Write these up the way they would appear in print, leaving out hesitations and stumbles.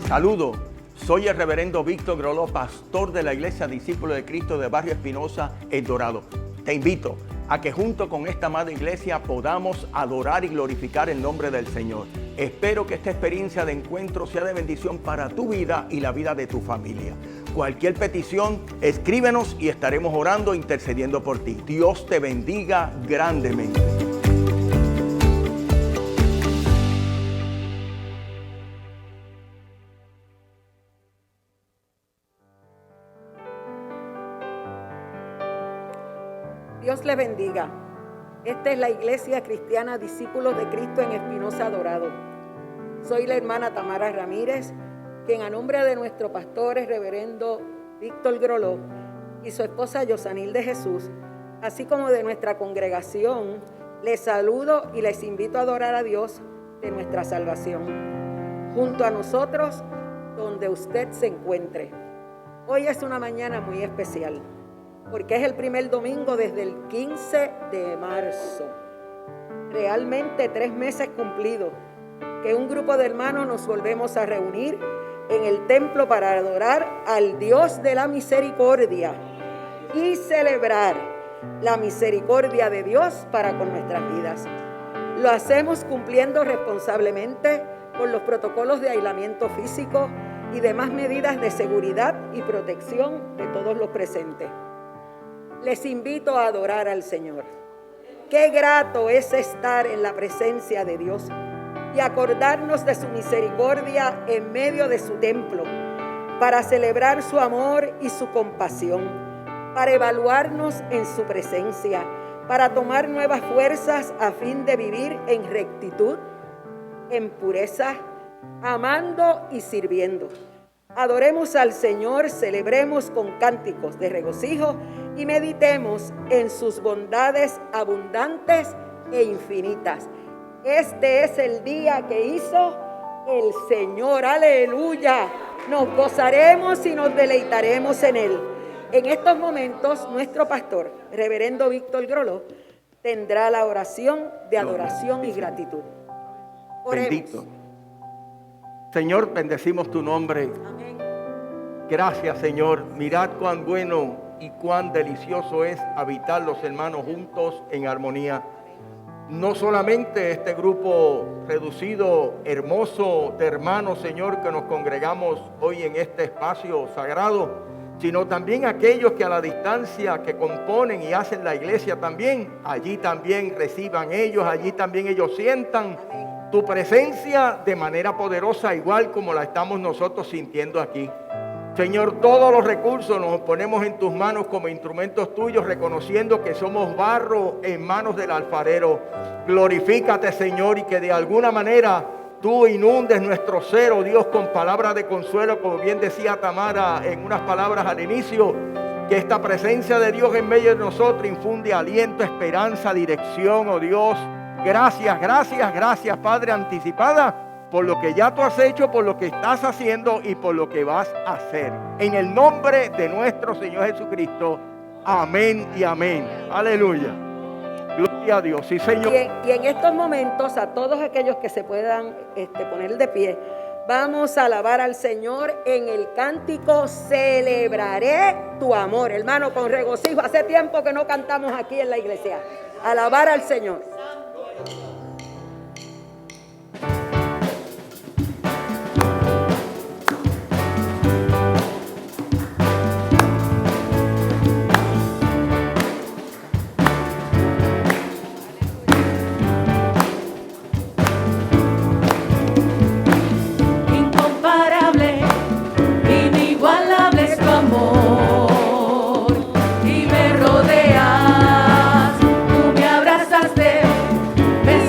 Saludo, soy el reverendo Víctor Groló, pastor de la Iglesia Discípulos de Cristo de Barrio Espinosa, El Dorado. Te invito a que junto con esta amada iglesia podamos adorar y glorificar el nombre del Señor. Espero que esta experiencia de encuentro sea de bendición para tu vida y la vida de tu familia. Cualquier petición, escríbenos y estaremos orando e intercediendo por ti. Dios te bendiga grandemente. Dios le bendiga. Esta es la Iglesia Cristiana Discípulos de Cristo en Espinosa Dorado. Soy la hermana Tamara Ramírez, quien a nombre de nuestro pastor, el reverendo Víctor Groló, y su esposa Yosanil de Jesús, así como de nuestra congregación, les saludo y les invito a adorar a Dios de nuestra salvación, junto a nosotros, donde usted se encuentre. Hoy es una mañana muy especial, porque es el primer domingo desde el 15 de marzo. Realmente 3 meses cumplidos, que un grupo de hermanos nos volvemos a reunir en el templo para adorar al Dios de la misericordia y celebrar la misericordia de Dios para con nuestras vidas. Lo hacemos cumpliendo responsablemente con los protocolos de aislamiento físico y demás medidas de seguridad y protección de todos los presentes. Les invito a adorar al Señor. Qué grato es estar en la presencia de Dios y acordarnos de su misericordia en medio de su templo, para celebrar su amor y su compasión, para evaluarnos en su presencia, para tomar nuevas fuerzas a fin de vivir en rectitud, en pureza, amando y sirviendo. Adoremos al Señor, celebremos con cánticos de regocijo y meditemos en sus bondades abundantes e infinitas. Este es el día que hizo el Señor. ¡Aleluya! Nos gozaremos y nos deleitaremos en Él. En estos momentos, nuestro pastor, reverendo Víctor Groló, tendrá la oración de adoración y gratitud. Oremos. Bendito. Señor, bendecimos tu nombre. Amén. Gracias, Señor. Mirad cuán bueno y cuán delicioso es habitar los hermanos juntos en armonía. No solamente este grupo reducido, hermoso de hermanos, Señor, que nos congregamos hoy en este espacio sagrado, sino también aquellos que a la distancia que componen y hacen la iglesia también, allí también reciban ellos, allí también ellos sientan tu presencia de manera poderosa, igual como la estamos nosotros sintiendo aquí. Señor, todos los recursos nos ponemos en tus manos como instrumentos tuyos, reconociendo que somos barro en manos del alfarero. Glorifícate, Señor, y que de alguna manera tú inundes nuestro ser, oh Dios, con palabras de consuelo, como bien decía Tamara en unas palabras al inicio, que esta presencia de Dios en medio de nosotros infunde aliento, esperanza, dirección, oh Dios. Gracias, gracias, gracias, Padre, anticipada por lo que ya tú has hecho, por lo que estás haciendo y por lo que vas a hacer. En el nombre de nuestro Señor Jesucristo. Amén y amén. Aleluya. Gloria a Dios. Sí, Señor. Y en estos momentos, a todos aquellos que se puedan poner de pie, vamos a alabar al Señor en el cántico Celebraré tu amor. Hermano, con regocijo. Hace tiempo que no cantamos aquí en la iglesia. Alabar al Señor. Y me rodeas, tú me abrazaste, me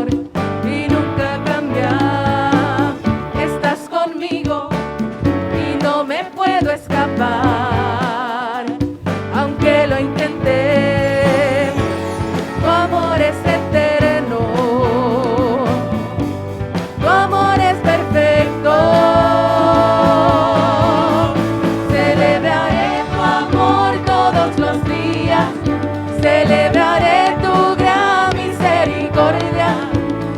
amor y nunca cambia. Estás conmigo y no me puedo escapar, aunque lo intenté. Tu amor es eterno, tu amor es perfecto. Celebraré tu amor todos los días, celebraré tu gran misericordia,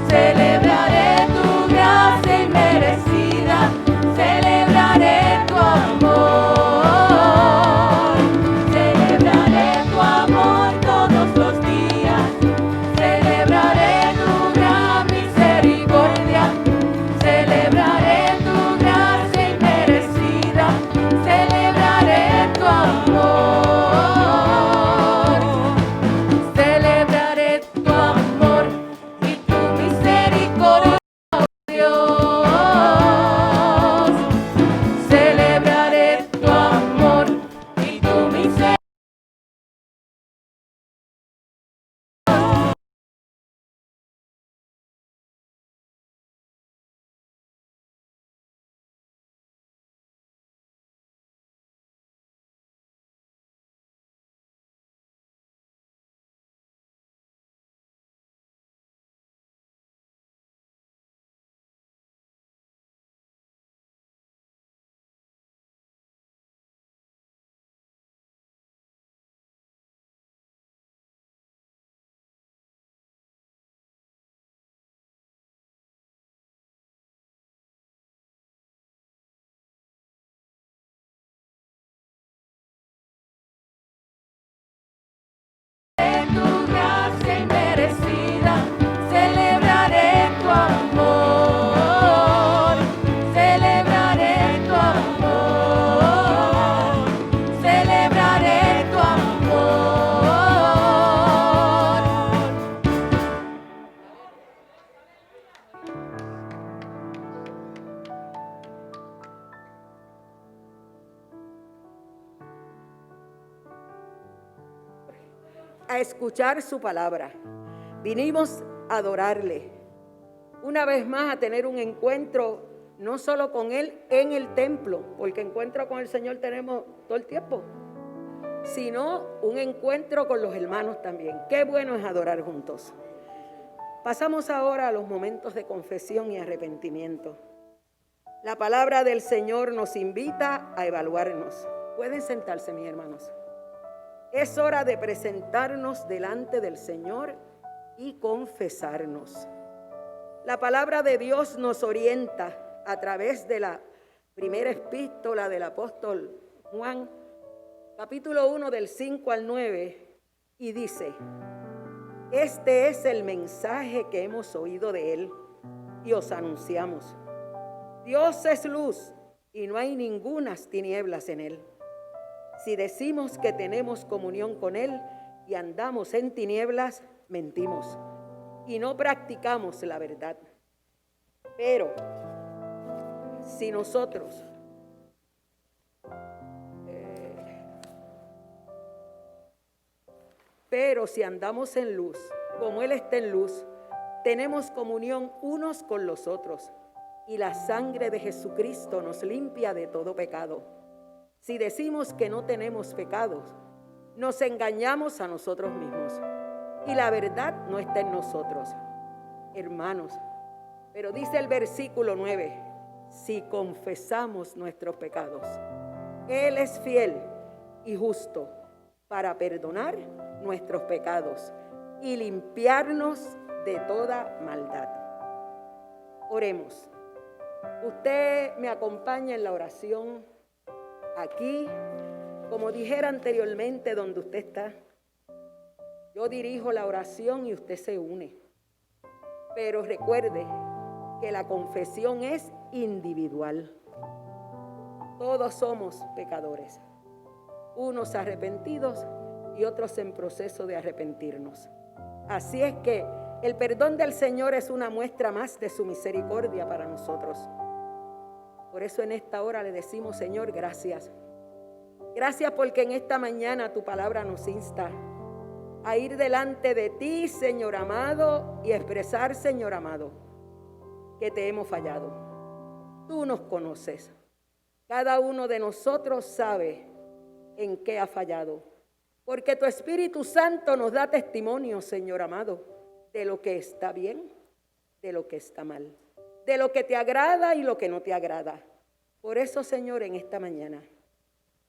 celebraré tu gracia inmerecida, celebraré tu amor, celebraré tu amor todos los días, celebraré tu gran misericordia, celebraré tu gracia inmerecida, celebraré tu amor, celebraré tu amor y tu misericordia, Dios. Celebraré tu amor y tu misericordia. Tu gracia inmerecida, celebraré tu amor, celebraré tu amor, celebraré tu amor. A escuchar su palabra. Vinimos a adorarle. Una vez más a tener un encuentro, no solo con Él en el templo, porque encuentro con el Señor tenemos todo el tiempo, sino un encuentro con los hermanos también. Qué bueno es adorar juntos. Pasamos ahora a los momentos de confesión y arrepentimiento. La palabra del Señor nos invita a evaluarnos. Pueden sentarse, mis hermanos. Es hora de presentarnos delante del Señor y confesarnos. La palabra de Dios nos orienta a través de la primera epístola del apóstol Juan, capítulo 1 del 5 al 9, y dice: este es el mensaje que hemos oído de Él y os anunciamos. Dios es luz y no hay ningunas tinieblas en Él. Si decimos que tenemos comunión con Él y andamos en tinieblas, mentimos y no practicamos la verdad. Pero si nosotros si andamos en luz, como Él está en luz, tenemos comunión unos con los otros y la sangre de Jesucristo nos limpia de todo pecado. Si decimos que no tenemos pecados, nos engañamos a nosotros mismos y la verdad no está en nosotros. Hermanos, pero dice el versículo 9, si confesamos nuestros pecados, Él es fiel y justo para perdonar nuestros pecados y limpiarnos de toda maldad. Oremos. Usted me acompaña en la oración aquí, como dijera anteriormente, donde usted está. Yo dirijo la oración y usted se une. Pero recuerde que la confesión es individual. Todos somos pecadores, unos arrepentidos y otros en proceso de arrepentirnos. Así es que el perdón del Señor es una muestra más de su misericordia para nosotros. Por eso en esta hora le decimos: Señor, gracias. Gracias porque en esta mañana tu palabra nos insta a ir delante de ti, Señor amado, y expresar, Señor amado, que te hemos fallado. Tú nos conoces. Cada uno de nosotros sabe en qué ha fallado, porque tu Espíritu Santo nos da testimonio, Señor amado, de lo que está bien, de lo que está mal, de lo que te agrada y lo que no te agrada. Por eso, Señor, en esta mañana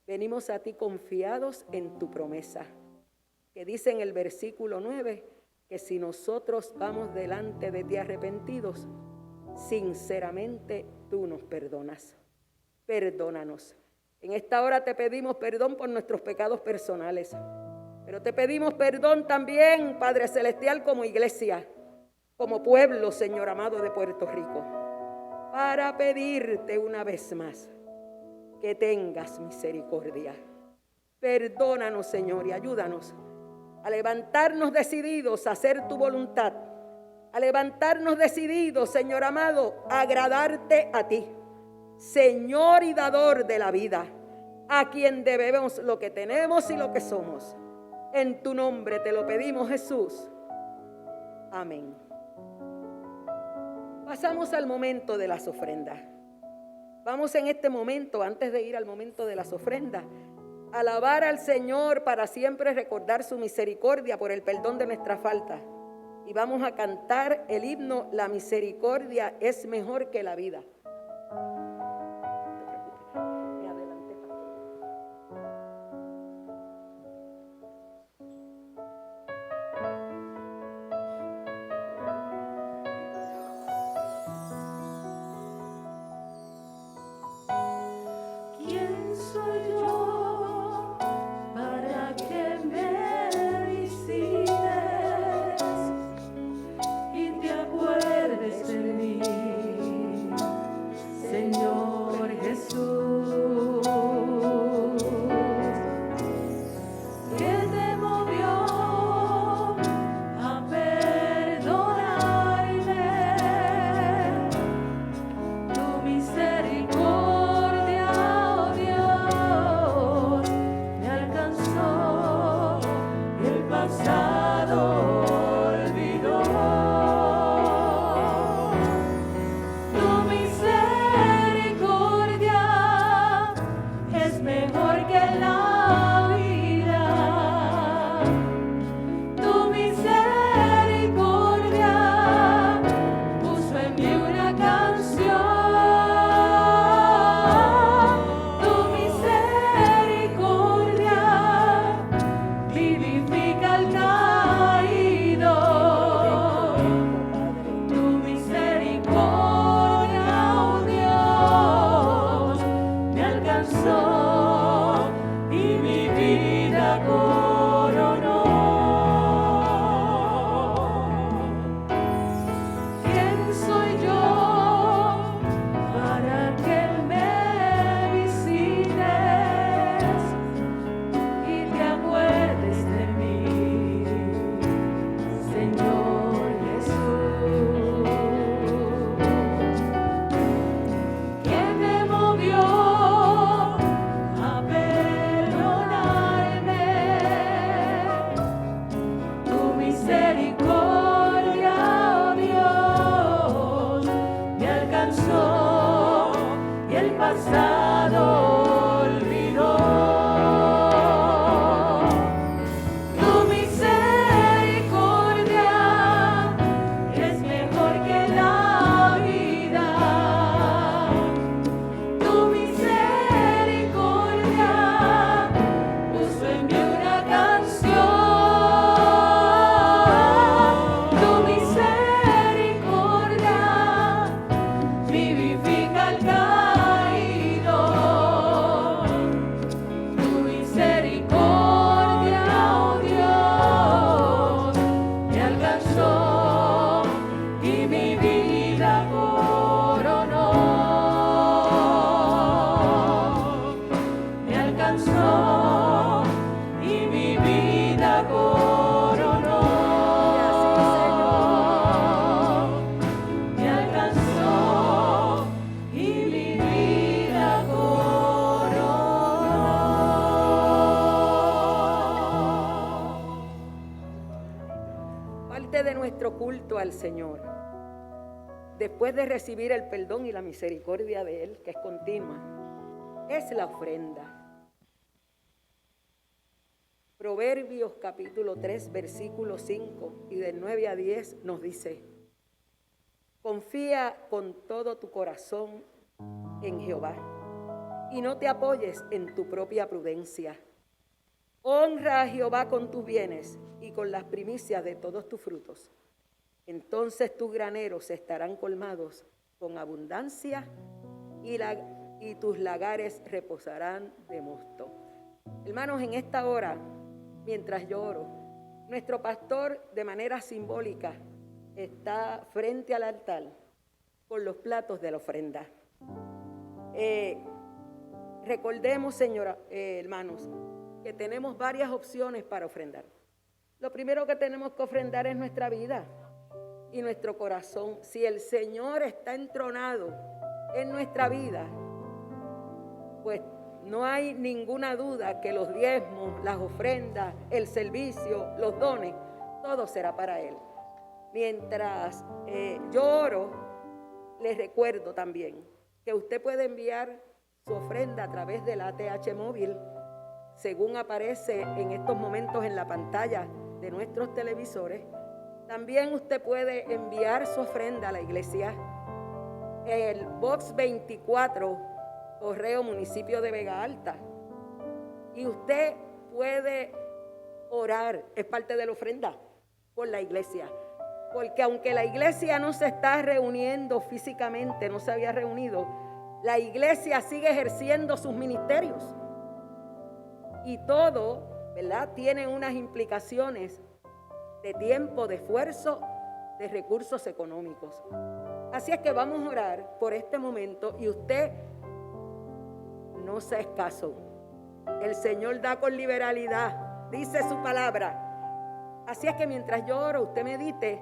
venimos a ti confiados en tu promesa, que dice en el versículo 9, que si nosotros vamos delante de ti arrepentidos, sinceramente tú nos perdonas. Perdónanos. En esta hora te pedimos perdón por nuestros pecados personales, pero te pedimos perdón también, Padre Celestial, como iglesia, como pueblo, Señor amado, de Puerto Rico, para pedirte una vez más que tengas misericordia. Perdónanos, Señor, y ayúdanos a levantarnos decididos a hacer tu voluntad, a levantarnos decididos, Señor amado, a agradarte a ti, Señor y dador de la vida, a quien debemos lo que tenemos y lo que somos. En tu nombre te lo pedimos, Jesús. Amén. Pasamos al momento de las ofrendas. Vamos en este momento, antes de ir al momento de las ofrendas, a alabar al Señor para siempre recordar su misericordia por el perdón de nuestras faltas. Y vamos a cantar el himno La misericordia es mejor que la vida. Me adelanté, pastor. ¿Quién soy yo para que me visites y te acuerdes de mí? dando culto al Señor, después de recibir el perdón y la misericordia de Él, que es continua, es la ofrenda. Proverbios capítulo 3, versículo 5 y del 9 a 10 nos dice: confía con todo tu corazón en Jehová y no te apoyes en tu propia prudencia. Honra a Jehová con tus bienes y con las primicias de todos tus frutos. Entonces tus graneros estarán colmados con abundancia y tus lagares reposarán de mosto. Hermanos, en esta hora, mientras yo oro, nuestro pastor de manera simbólica está frente al altar con los platos de la ofrenda. Recordemos, hermanos, que tenemos varias opciones para ofrendar. Lo primero que tenemos que ofrendar es nuestra vida y nuestro corazón. Si el Señor está entronado en nuestra vida, pues no hay ninguna duda que los diezmos, las ofrendas, el servicio, los dones, todo será para Él. Mientras yo oro, les recuerdo también que usted puede enviar su ofrenda a través del ATH móvil, según aparece en estos momentos en la pantalla de nuestros televisores. También usted puede enviar su ofrenda a la iglesia. El Box 24, Correo Municipio de Vega Alta. Y usted puede orar, es parte de la ofrenda, por la iglesia. Porque aunque la iglesia no se está reuniendo físicamente, no se había reunido, la iglesia sigue ejerciendo sus ministerios. Y todo, ¿verdad?, tiene unas implicaciones de tiempo, de esfuerzo, de recursos económicos. Así es que vamos a orar por este momento y usted no sea escaso. El Señor da con liberalidad, dice su palabra. Así es que mientras yo oro, usted medite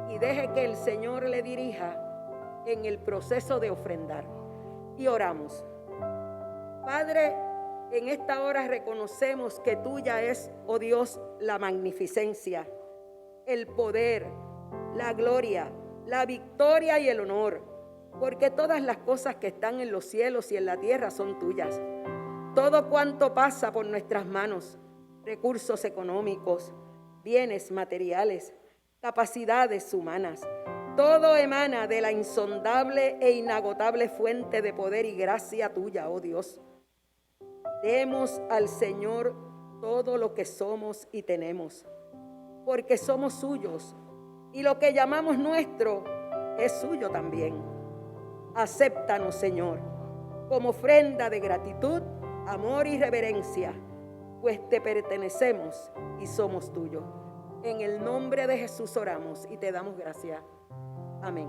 y deje que el Señor le dirija en el proceso de ofrendar. Y oramos. Padre, en esta hora reconocemos que tuya es, oh Dios, la magnificencia, el poder, la gloria, la victoria y el honor, porque todas las cosas que están en los cielos y en la tierra son tuyas. Todo cuanto pasa por nuestras manos, recursos económicos, bienes materiales, capacidades humanas, todo emana de la insondable e inagotable fuente de poder y gracia tuya, oh Dios. Demos al Señor todo lo que somos y tenemos, porque somos suyos, y lo que llamamos nuestro es suyo también. Acéptanos, Señor, como ofrenda de gratitud, amor y reverencia, pues te pertenecemos y somos tuyos. En el nombre de Jesús oramos y te damos gracias. Amén.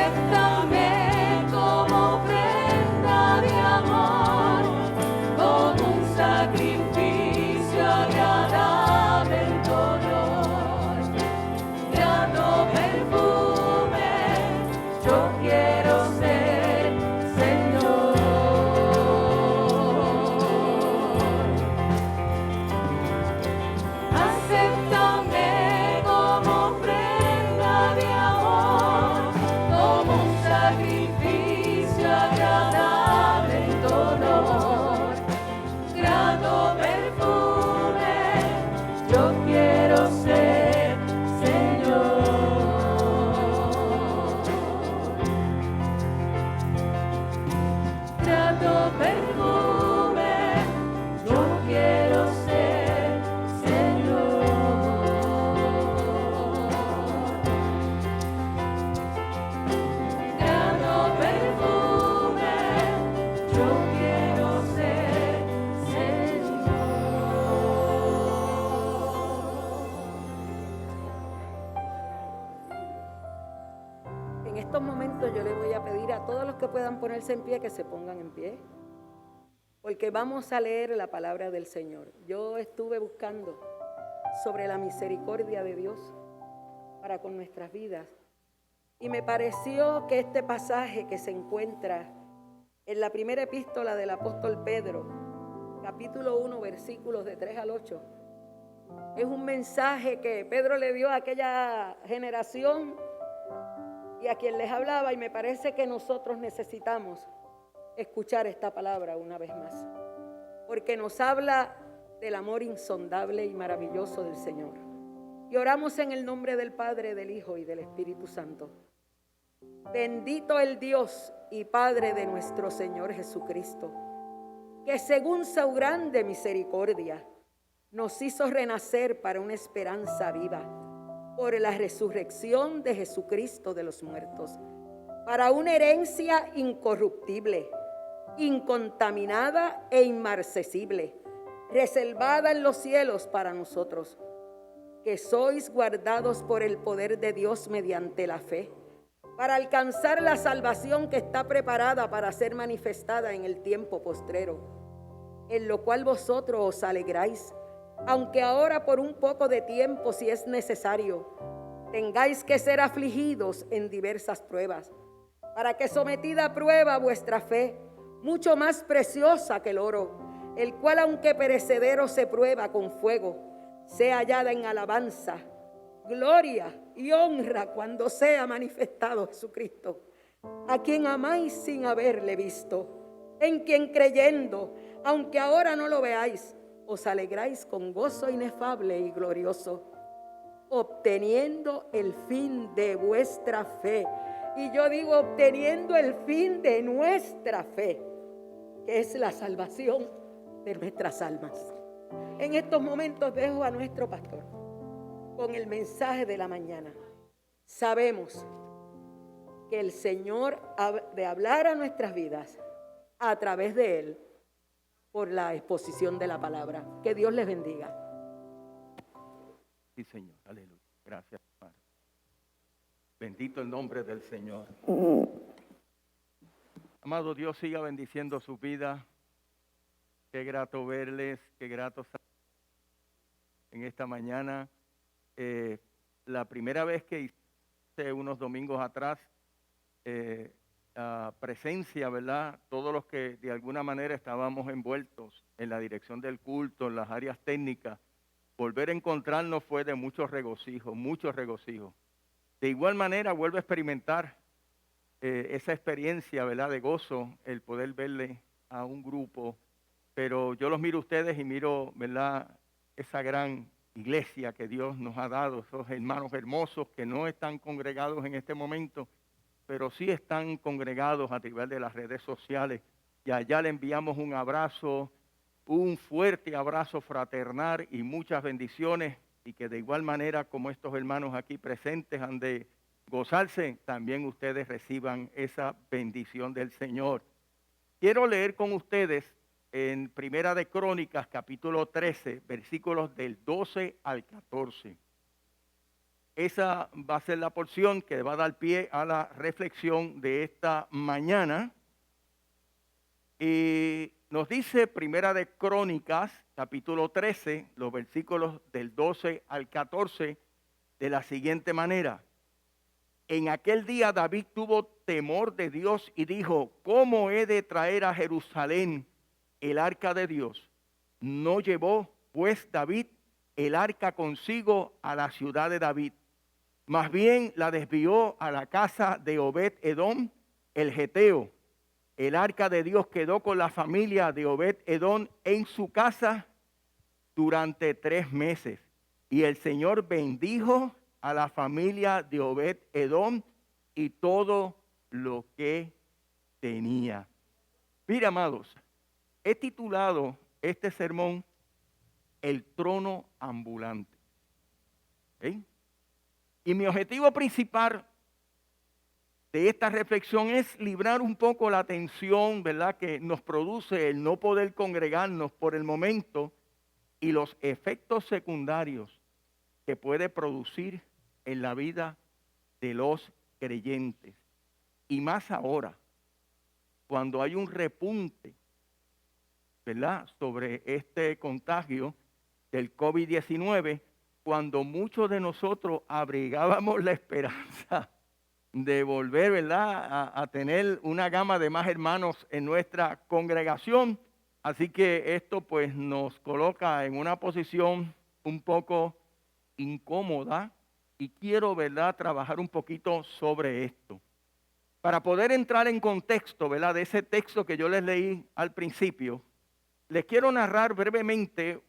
Acéptame como ofrenda de amor, como un sacrificio agradable en tu olor. Grato perfume, yo quiero ser, Señor. Acéptame como ofrenda de amor, como un sacrificio agradable en tu olor. Grato perfume, yo quiero ser, Señor. Grato perfume, yo quiero ser, Señor. Grato perfume, yo quiero ser, Señor. En estos momentos yo le voy a pedir a todos los que puedan ponerse en pie que se pongan en pie, porque vamos a leer la palabra del Señor. Yo estuve buscando sobre la misericordia de Dios para con nuestras vidas y me pareció que este pasaje que se encuentra en la primera epístola del apóstol Pedro, capítulo 1, versículos de 3 al 8, es un mensaje que Pedro le dio a aquella generación y a quien les hablaba, y me parece que nosotros necesitamos escuchar esta palabra una vez más, porque nos habla del amor insondable y maravilloso del Señor. Y oramos en el nombre del Padre, del Hijo y del Espíritu Santo. Bendito el Dios y Padre de nuestro Señor Jesucristo, que según su grande misericordia nos hizo renacer para una esperanza viva por la resurrección de Jesucristo de los muertos, para una herencia incorruptible, incontaminada e inmarcesible, reservada en los cielos para nosotros, que sois guardados por el poder de Dios mediante la fe, para alcanzar la salvación que está preparada para ser manifestada en el tiempo postrero, en lo cual vosotros os alegráis, aunque ahora por un poco de tiempo, si es necesario, tengáis que ser afligidos en diversas pruebas, para que sometida a prueba vuestra fe, mucho más preciosa que el oro, el cual aunque perecedero se prueba con fuego, sea hallada en alabanza, gloria y honra cuando sea manifestado Jesucristo, a quien amáis sin haberle visto, en quien creyendo, aunque ahora no lo veáis, os alegráis con gozo inefable y glorioso, obteniendo el fin de vuestra fe. Y yo digo, obteniendo el fin de nuestra fe, que es la salvación de nuestras almas. En estos momentos dejo a nuestro pastor con el mensaje de la mañana. Sabemos que el Señor ha de hablar a nuestras vidas a través de Él por la exposición de la palabra. Que Dios les bendiga. Sí, Señor. Aleluya. Gracias, Padre. Bendito el nombre del Señor. Amado Dios, siga bendiciendo su vida. Qué grato verles, qué grato en esta mañana. La primera vez que hice unos domingos atrás, presencia, ¿verdad? Todos los que de alguna manera estábamos envueltos en la dirección del culto, en las áreas técnicas, volver a encontrarnos fue de mucho regocijo, mucho regocijo. De igual manera vuelvo a experimentar esa experiencia, ¿verdad? De gozo, el poder verle a un grupo, pero yo los miro a ustedes y miro, ¿verdad? Esa gran iglesia que Dios nos ha dado, esos hermanos hermosos que no están congregados en este momento, pero sí están congregados a través de las redes sociales. Y allá le enviamos un abrazo, un fuerte abrazo fraternal y muchas bendiciones, y que de igual manera como estos hermanos aquí presentes han de gozarse, también ustedes reciban esa bendición del Señor. Quiero leer con ustedes en Primera de Crónicas, capítulo 13, versículos del 12 al 14. esa va a ser la porción que va a dar pie a la reflexión de esta mañana. Y nos dice Primera de Crónicas, capítulo 13, los versículos del 12 al 14, de la siguiente manera. En aquel día David tuvo temor de Dios y dijo, ¿cómo he de traer a Jerusalén el arca de Dios? No llevó pues David el arca consigo a la ciudad de David. Más bien la desvió a la casa de Obed-Edom, el geteo. El arca de Dios quedó con la familia de Obed-Edom en su casa durante 3 meses. Y el Señor bendijo a la familia de Obed-Edom y todo lo que tenía. Mira, amados, he titulado este sermón El trono ambulante. ¿Sí? Y mi objetivo principal de esta reflexión es librar un poco la tensión, ¿verdad?, que nos produce el no poder congregarnos por el momento y los efectos secundarios que puede producir en la vida de los creyentes. Y más ahora, cuando hay un repunte, ¿verdad?, sobre este contagio del COVID-19, cuando muchos de nosotros abrigábamos la esperanza de volver, ¿verdad?, a tener una gama de más hermanos en nuestra congregación. Así que esto pues nos coloca en una posición un poco incómoda y quiero, ¿verdad?, trabajar un poquito sobre esto. Para poder entrar en contexto, ¿verdad?, de ese texto que yo les leí al principio, les quiero narrar brevemente,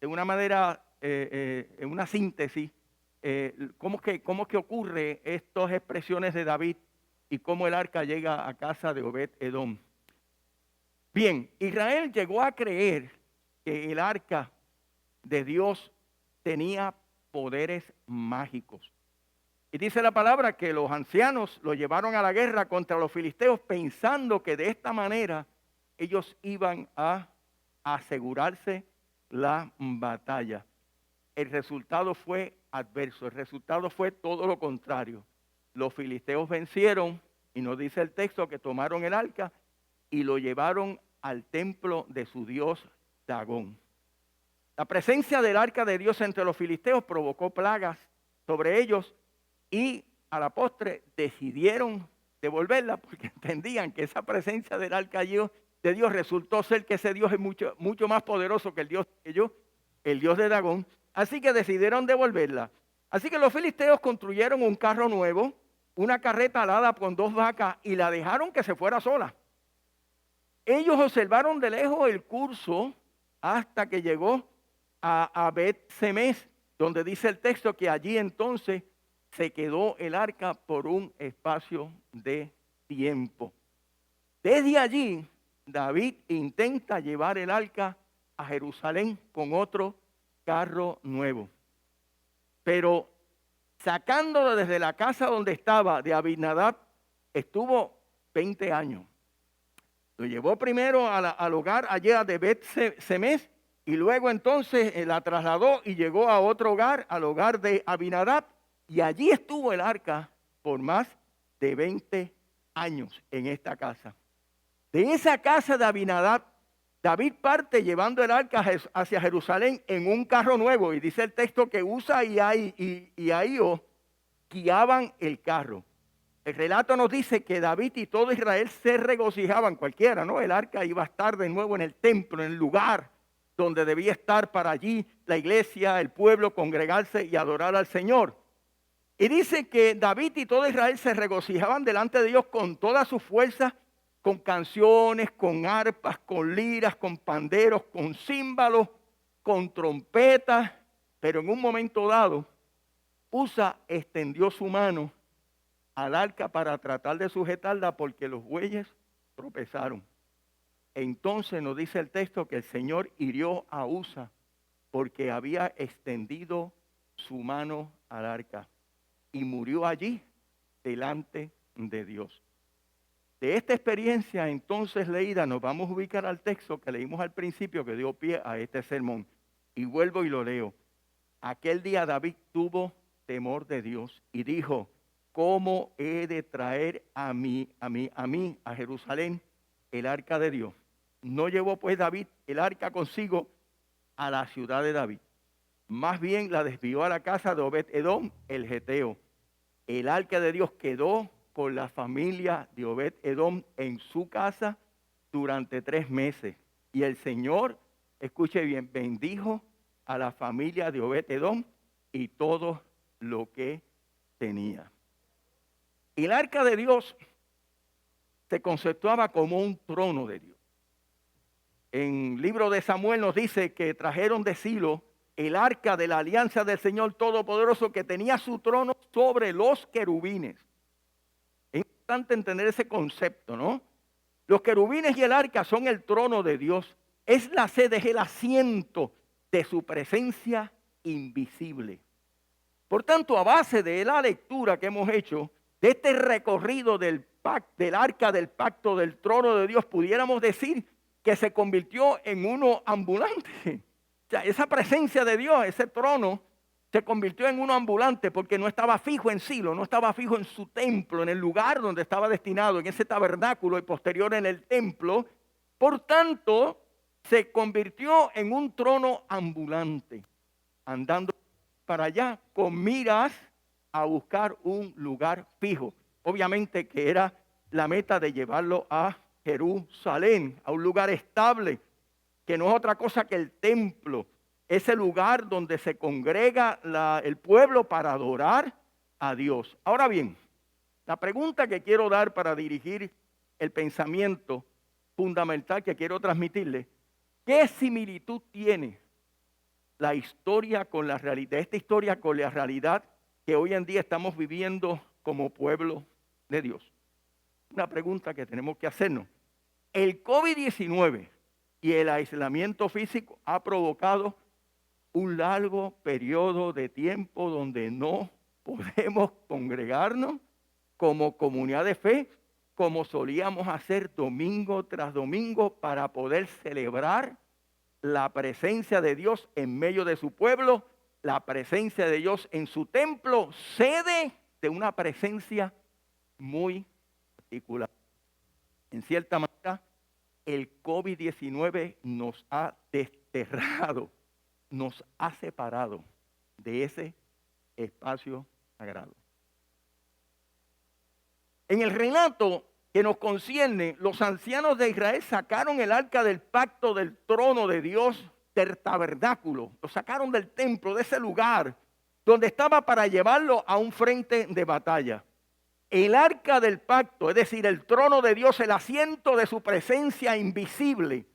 de una manera, en una síntesis, cómo es que ocurre estas expresiones de David y cómo el arca llega a casa de Obed-Edom. Bien, Israel llegó a creer que el arca de Dios tenía poderes mágicos. Y dice la palabra que los ancianos lo llevaron a la guerra contra los filisteos pensando que de esta manera ellos iban a asegurarse la batalla. El resultado fue adverso, el resultado fue todo lo contrario. Los filisteos vencieron y nos dice el texto que tomaron el arca y lo llevaron al templo de su dios Dagón. La presencia del arca de Dios entre los filisteos provocó plagas sobre ellos y a la postre decidieron devolverla porque entendían que esa presencia del arca de Dios resultó ser que ese Dios es mucho más poderoso que el Dios de ellos, el Dios de Dagón. Así que decidieron devolverla. Así que los filisteos construyeron un carro nuevo, una carreta alada con 2 vacas y la dejaron que se fuera sola. Ellos observaron de lejos el curso hasta que llegó a Bet-Semes, donde dice el texto que allí entonces se quedó el arca por un espacio de tiempo. Desde allí, David intenta llevar el arca a Jerusalén con otro carro nuevo. Pero sacándolo desde la casa donde estaba de Abinadab, estuvo 20 años. Lo llevó primero al hogar allá de Bet-Semes y luego entonces la trasladó y llegó a otro hogar, al hogar de Abinadab, y allí estuvo el arca por más de 20 años en esta casa. De esa casa de Abinadab, David parte llevando el arca hacia Jerusalén en un carro nuevo. Y dice el texto que Usa y Ahío guiaban el carro. El relato nos dice que David y todo Israel se regocijaban, cualquiera, ¿no? El arca iba a estar de nuevo en el templo, en el lugar donde debía estar para allí la iglesia, el pueblo, congregarse y adorar al Señor. Y dice que David y todo Israel se regocijaban delante de Dios con toda su fuerza, con canciones, con arpas, con liras, con panderos, con címbalos, con trompetas. Pero en un momento dado, Usa extendió su mano al arca para tratar de sujetarla porque los bueyes tropezaron. Entonces nos dice el texto que el Señor hirió a Usa porque había extendido su mano al arca y murió allí delante de Dios. De esta experiencia entonces leída nos vamos a ubicar al texto que leímos al principio que dio pie a este sermón. Y vuelvo y lo leo. Aquel día David tuvo temor de Dios y dijo: ¿cómo he de traer a Jerusalén el arca de Dios? No llevó pues David el arca consigo a la ciudad de David. Más bien la desvió a la casa de Obed-Edom, el geteo. El arca de Dios quedó con la familia de Obed-Edom en su casa durante 3 meses. Y el Señor, escuche bien, bendijo a la familia de Obed-Edom y todo lo que tenía. El arca de Dios se conceptuaba como un trono de Dios. En el libro de Samuel nos dice que trajeron de Silo el arca de la alianza del Señor Todopoderoso, que tenía su trono sobre los querubines. Es importante entender ese concepto, ¿no? Los querubines y el arca son el trono de Dios. Es la sede, es el asiento de su presencia invisible. Por tanto, a base de la lectura que hemos hecho, de este recorrido del arca del pacto del trono de Dios, pudiéramos decir que se convirtió en uno ambulante. O sea, esa presencia de Dios, ese trono, se convirtió en uno ambulante porque no estaba fijo en Silo, no estaba fijo en su templo, en el lugar donde estaba destinado, en ese tabernáculo y posterior en el templo. Por tanto, se convirtió en un trono ambulante, andando para allá con miras a buscar un lugar fijo. Obviamente que era la meta de llevarlo a Jerusalén, a un lugar estable, que no es otra cosa que el templo, ese lugar donde se congrega el pueblo para adorar a Dios. Ahora bien, la pregunta que quiero dar para dirigir el pensamiento fundamental que quiero transmitirle: ¿qué similitud tiene la historia con la realidad, esta historia con la realidad que hoy en día estamos viviendo como pueblo de Dios? Una pregunta que tenemos que hacernos. El COVID-19 y el aislamiento físico ha provocado un largo periodo de tiempo donde no podemos congregarnos como comunidad de fe, como solíamos hacer domingo tras domingo, para poder celebrar la presencia de Dios en medio de su pueblo, la presencia de Dios en su templo, sede de una presencia muy particular. En cierta manera, el COVID-19 nos ha desterrado, nos ha separado de ese espacio sagrado. En el relato que nos concierne, los ancianos de Israel sacaron el arca del pacto del trono de Dios del tabernáculo, lo sacaron del templo, de ese lugar donde estaba, para llevarlo a un frente de batalla. El arca del pacto, es decir, el trono de Dios, el asiento de su presencia invisible,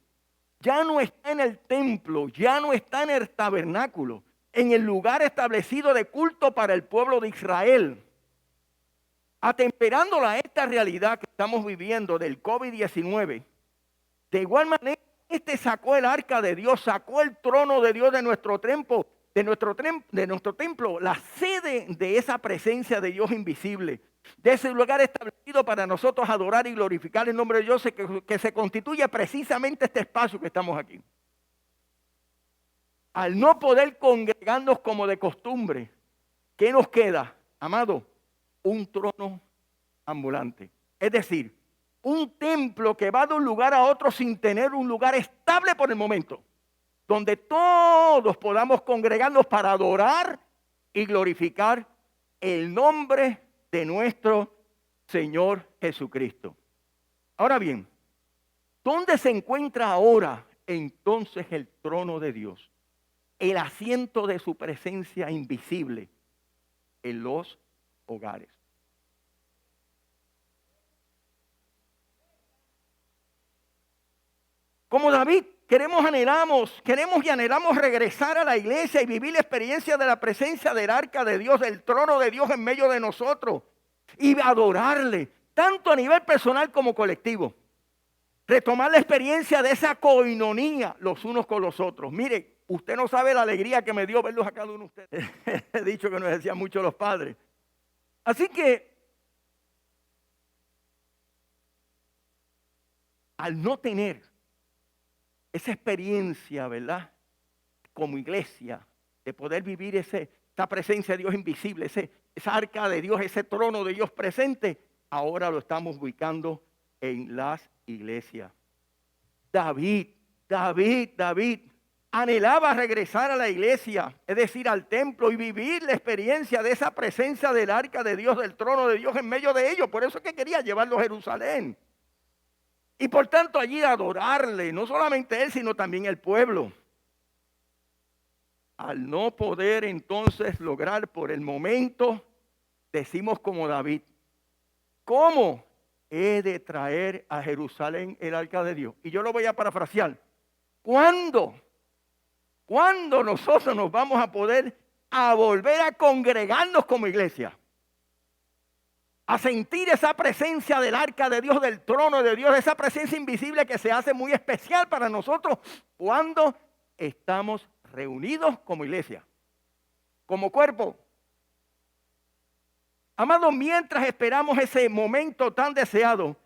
ya no está en el templo, ya no está en el tabernáculo, en el lugar establecido de culto para el pueblo de Israel. Atemperándola a esta realidad que estamos viviendo del COVID-19, de igual manera, sacó el arca de Dios, sacó el trono de Dios de nuestro templo, la sede de esa presencia de Dios invisible, de ese lugar establecido para nosotros adorar y glorificar el nombre de Dios, que se constituye precisamente este espacio que estamos aquí. Al no poder congregarnos como de costumbre, ¿qué nos queda, amado? Un trono ambulante. Es decir, un templo que va de un lugar a otro sin tener un lugar estable por el momento, donde todos podamos congregarnos para adorar y glorificar el nombre de nuestro Señor Jesucristo. Ahora bien, ¿dónde se encuentra ahora entonces el trono de Dios? El asiento de su presencia invisible en los hogares. Como David, queremos y anhelamos regresar a la iglesia y vivir la experiencia de la presencia del arca de Dios, del trono de Dios en medio de nosotros, y adorarle, tanto a nivel personal como colectivo. Retomar la experiencia de esa coinonía los unos con los otros. Mire, usted no sabe la alegría que me dio verlos a cada uno de ustedes. He dicho que nos decían mucho los padres. Así que, al no tener esa experiencia, ¿verdad?, como iglesia, de poder vivir esa presencia de Dios invisible, esa arca de Dios, ese trono de Dios presente, ahora lo estamos ubicando en las iglesias. David anhelaba regresar a la iglesia, es decir, al templo, y vivir la experiencia de esa presencia del arca de Dios, del trono de Dios en medio de ellos. Por eso es que quería llevarlo a Jerusalén. Y por tanto allí adorarle, no solamente él, sino también el pueblo. Al no poder entonces lograr por el momento, decimos como David, ¿cómo he de traer a Jerusalén el arca de Dios? Y yo lo voy a parafrasear. ¿Cuándo nosotros nos vamos a poder volver a congregarnos como iglesia? A sentir esa presencia del arca de Dios, del trono de Dios, esa presencia invisible que se hace muy especial para nosotros cuando estamos reunidos como iglesia, como cuerpo. Amados, mientras esperamos ese momento tan deseado,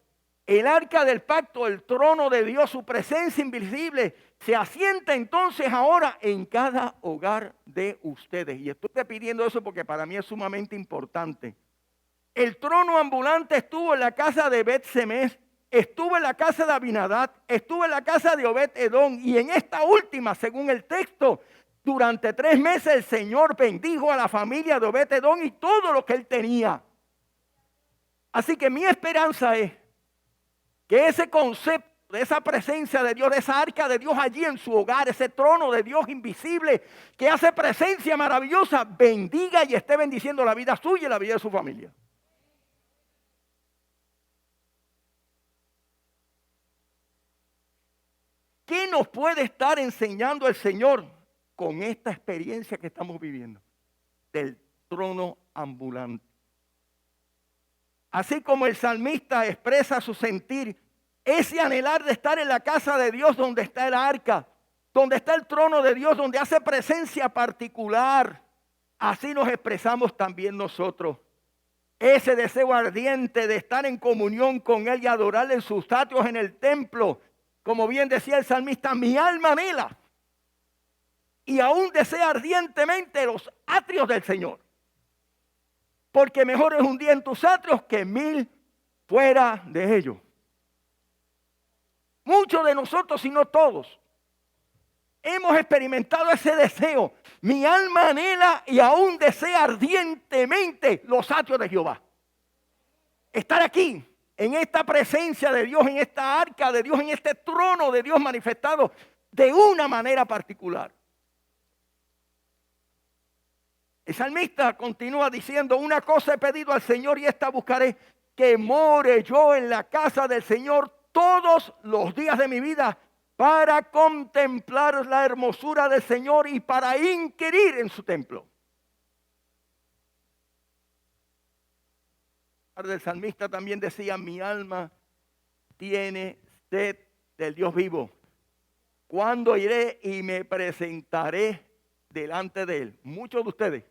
el arca del pacto, el trono de Dios, su presencia invisible, se asienta entonces ahora en cada hogar de ustedes. Y estoy pidiendo eso porque para mí es sumamente importante. El trono ambulante estuvo en la casa de Bet-Semes, estuvo en la casa de Abinadab, estuvo en la casa de Obed-Edom, y en esta última, según el texto, durante 3 meses el Señor bendijo a la familia de Obed-Edom y todo lo que él tenía. Así que mi esperanza es que ese concepto de esa presencia de Dios, de esa arca de Dios allí en su hogar, ese trono de Dios invisible que hace presencia maravillosa, bendiga y esté bendiciendo la vida suya y la vida de su familia. ¿Qué nos puede estar enseñando el Señor con esta experiencia que estamos viviendo del trono ambulante? Así como el salmista expresa su sentir, ese anhelar de estar en la casa de Dios donde está el arca, donde está el trono de Dios, donde hace presencia particular, así nos expresamos también nosotros. Ese deseo ardiente de estar en comunión con Él y adorarle en sus atrios en el templo. Como bien decía el salmista, mi alma anhela y aún desea ardientemente los atrios del Señor. Porque mejor es un día en tus atrios que 1000 fuera de ellos. Muchos de nosotros, si no todos, hemos experimentado ese deseo. Mi alma anhela y aún desea ardientemente los atrios de Jehová. Estar aquí, en esta presencia de Dios, en esta arca de Dios, en este trono de Dios manifestado de una manera particular. El salmista continúa diciendo, una cosa he pedido al Señor y esta buscaré, que more yo en la casa del Señor todos los días de mi vida para contemplar la hermosura del Señor y para inquirir en su templo. El salmista también decía, mi alma tiene sed del Dios vivo. ¿Cuándo iré y me presentaré delante de Él? Muchos de ustedes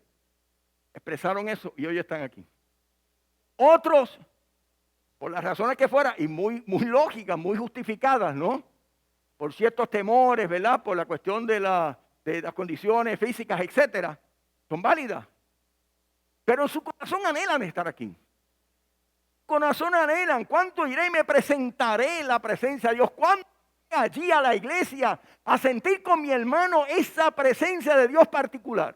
expresaron eso y hoy están aquí. Otros, por las razones que fuera, y muy lógicas, muy justificadas, ¿no? Por ciertos temores, ¿verdad? Por la cuestión de las condiciones físicas, etcétera, son válidas. Pero en su corazón anhelan estar aquí. Corazón anhelan, ¿cuánto iré y me presentaré en la presencia de Dios? ¿Cuánto iré allí a la iglesia a sentir con mi hermano esa presencia de Dios particular?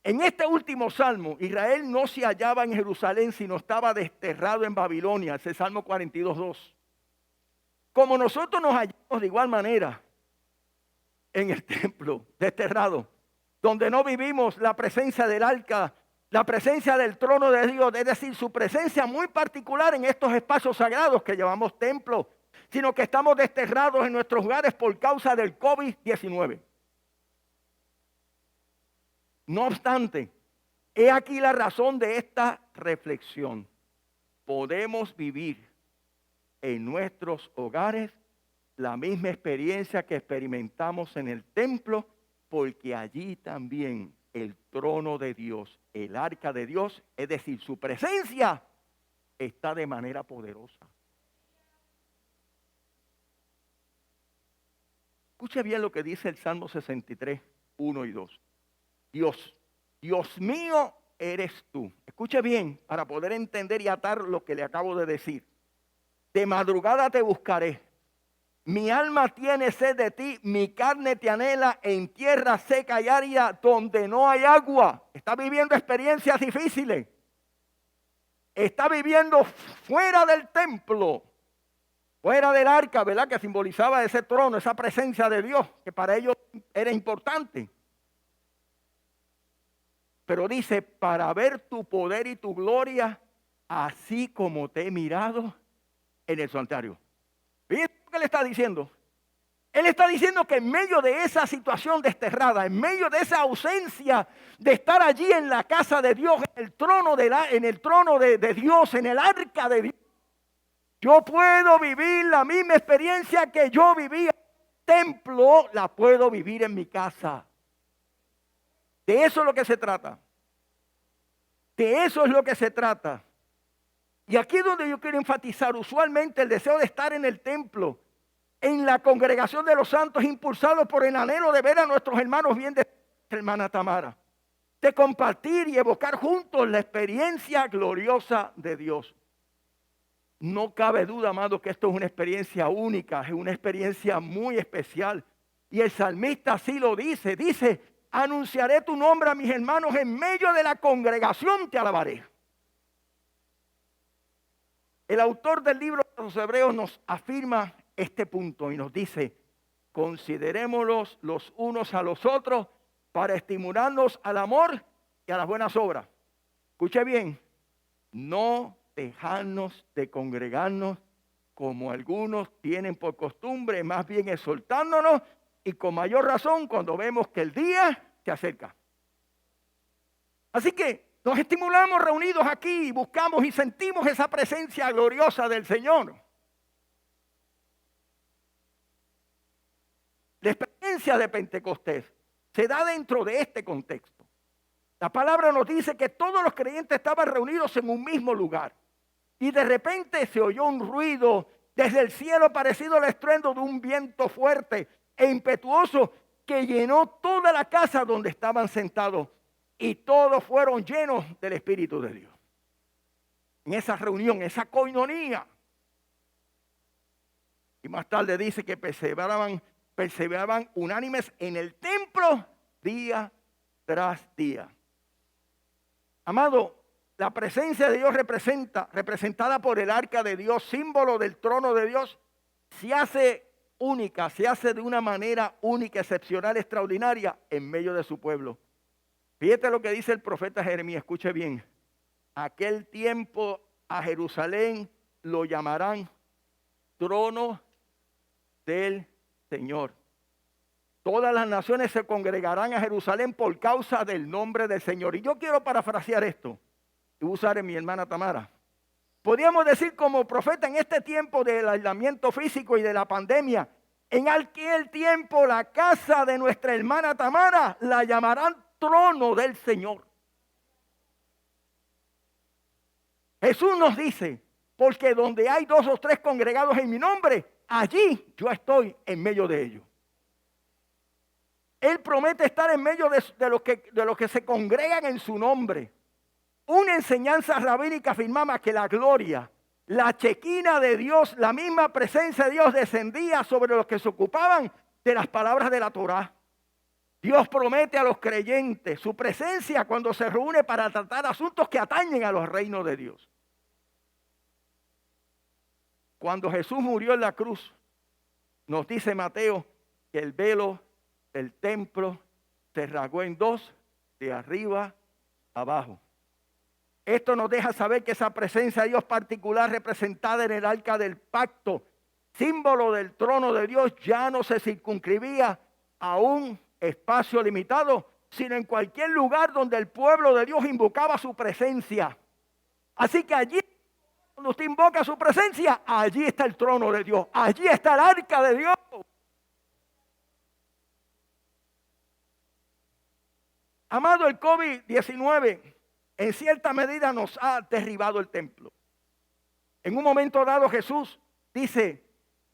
En este último salmo, Israel no se hallaba en Jerusalén, sino estaba desterrado en Babilonia, ese Salmo 42:2. Como nosotros nos hallamos de igual manera en el templo, desterrado, donde no vivimos la presencia del arca, la presencia del trono de Dios, es decir, su presencia muy particular en estos espacios sagrados que llamamos templo, sino que estamos desterrados en nuestros hogares por causa del COVID-19. No obstante, he aquí la razón de esta reflexión. Podemos vivir en nuestros hogares la misma experiencia que experimentamos en el templo, porque allí también el trono de Dios, el arca de Dios, es decir, su presencia está de manera poderosa. Escuche bien lo que dice el Salmo 63, 1 y 2. Dios mío eres tú. Escuche bien para poder entender y atar lo que le acabo de decir. De madrugada te buscaré. Mi alma tiene sed de ti, mi carne te anhela en tierra seca y árida donde no hay agua. Está viviendo experiencias difíciles. Está viviendo fuera del templo, fuera del arca, ¿verdad? Que simbolizaba ese trono, esa presencia de Dios, que para ellos era importante. Pero dice, para ver tu poder y tu gloria, así como te he mirado en el santuario. ¿Viste lo que le está diciendo? Él está diciendo que en medio de esa situación desterrada, en medio de esa ausencia de estar allí en la casa de Dios, en el trono de Dios, en el arca de Dios, yo puedo vivir la misma experiencia que yo vivía en el templo, la puedo vivir en mi casa. De eso es lo que se trata. De eso es lo que se trata. Y aquí es donde yo quiero enfatizar usualmente el deseo de estar en el templo, en la congregación de los santos, impulsados por el anhelo de ver a nuestros hermanos bien de hermana Tamara, de compartir y evocar juntos la experiencia gloriosa de Dios. No cabe duda, amado, que esto es una experiencia única, es una experiencia muy especial. Y el salmista así lo dice, anunciaré tu nombre a mis hermanos, en medio de la congregación te alabaré. El autor del libro de los Hebreos nos afirma este punto y nos dice, considerémoslos los unos a los otros para estimularnos al amor y a las buenas obras. Escuche bien, no dejarnos de congregarnos como algunos tienen por costumbre, más bien exhortándonos y con mayor razón cuando vemos que el día se acerca. Así que nos estimulamos reunidos aquí, buscamos y sentimos esa presencia gloriosa del Señor. La experiencia de Pentecostés se da dentro de este contexto. La palabra nos dice que todos los creyentes estaban reunidos en un mismo lugar. Y de repente se oyó un ruido desde el cielo parecido al estruendo de un viento fuerte e impetuoso que llenó toda la casa donde estaban sentados. Y todos fueron llenos del Espíritu de Dios. En esa reunión, esa coinonía. Y más tarde dice que perseveraban unánimes en el templo día tras día. Amado, la presencia de Dios representada por el arca de Dios, símbolo del trono de Dios, se hace única, se hace de una manera única, excepcional, extraordinaria en medio de su pueblo. Fíjate lo que dice el profeta Jeremías, escuche bien. Aquel tiempo a Jerusalén lo llamarán trono del Señor. Todas las naciones se congregarán a Jerusalén por causa del nombre del Señor. Y yo quiero parafrasear esto y usar en mi hermana Tamara. Podríamos decir como profeta en este tiempo del aislamiento físico y de la pandemia, en aquel tiempo la casa de nuestra hermana Tamara la llamarán trono del Señor. Jesús nos dice, porque donde hay 2 o 3 congregados en mi nombre, allí yo estoy en medio de ellos. Él promete estar en medio de los que se congregan en su nombre. Una enseñanza rabínica afirmaba que la gloria, la chequina de Dios, la misma presencia de Dios descendía sobre los que se ocupaban de las palabras de la Torá. Dios promete a los creyentes su presencia cuando se reúne para tratar asuntos que atañen a los reinos de Dios. Cuando Jesús murió en la cruz, nos dice Mateo que el velo del templo se rasgó en 2, de arriba a abajo. Esto nos deja saber que esa presencia de Dios particular representada en el arca del pacto, símbolo del trono de Dios, ya no se circunscribía a un espacio limitado, sino en cualquier lugar donde el pueblo de Dios invocaba su presencia. Así que allí, cuando usted invoca su presencia, allí está el trono de Dios, allí está el arca de Dios. Amado, el COVID-19 en cierta medida nos ha derribado el templo. En un momento dado Jesús dice,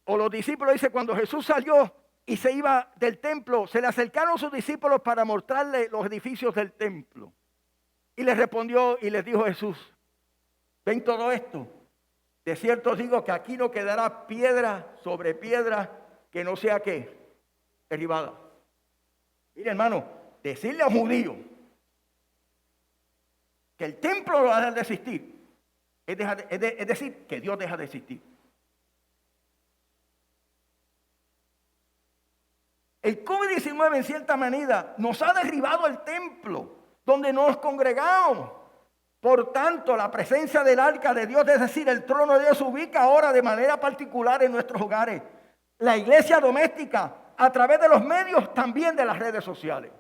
o los discípulos dicen, cuando Jesús salió y se iba del templo, se le acercaron sus discípulos para mostrarle los edificios del templo. Y les respondió y les dijo Jesús: ¿ven todo esto? De cierto os digo que aquí no quedará piedra sobre piedra que no sea ¿qué? Derribada. Mire, hermano, decirle a un judío que el templo va a dejar de existir es decir, que Dios deja de existir. El COVID-19 en cierta manera nos ha derribado el templo donde nos congregamos. Por tanto, la presencia del arca de Dios, es decir, el trono de Dios, se ubica ahora de manera particular en nuestros hogares. La iglesia doméstica, a través de los medios, también de las redes sociales.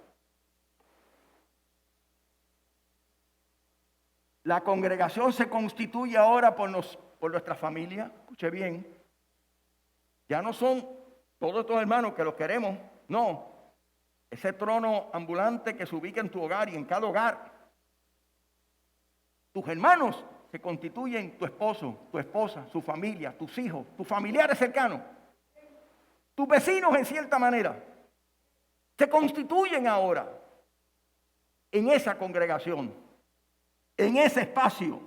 La congregación se constituye ahora por nuestra familia. Escuche bien. Ya no son todos estos hermanos que los queremos. No. Ese trono ambulante que se ubica en tu hogar y en cada hogar. Tus hermanos se constituyen tu esposo, tu esposa, su familia, tus hijos, tus familiares cercanos. Tus vecinos en cierta manera. Se constituyen ahora en esa congregación, en ese espacio.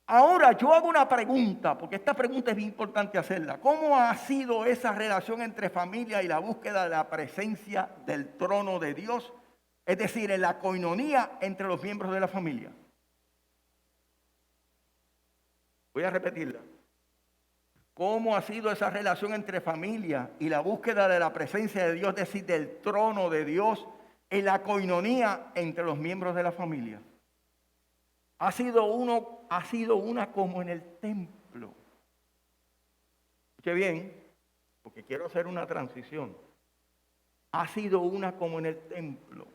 Ahora yo hago una pregunta, porque esta pregunta es bien importante hacerla. ¿Cómo ha sido esa relación entre familia y la búsqueda de la presencia del trono de Dios? Es decir, en la coinonía entre los miembros de la familia. Voy a repetirla. ¿Cómo ha sido esa relación entre familia y la búsqueda de la presencia de Dios, es decir, del trono de Dios, en la coinonía entre los miembros de la familia? Ha sido una como en el templo. Escuche bien, porque quiero hacer una transición. Ha sido una como en el templo.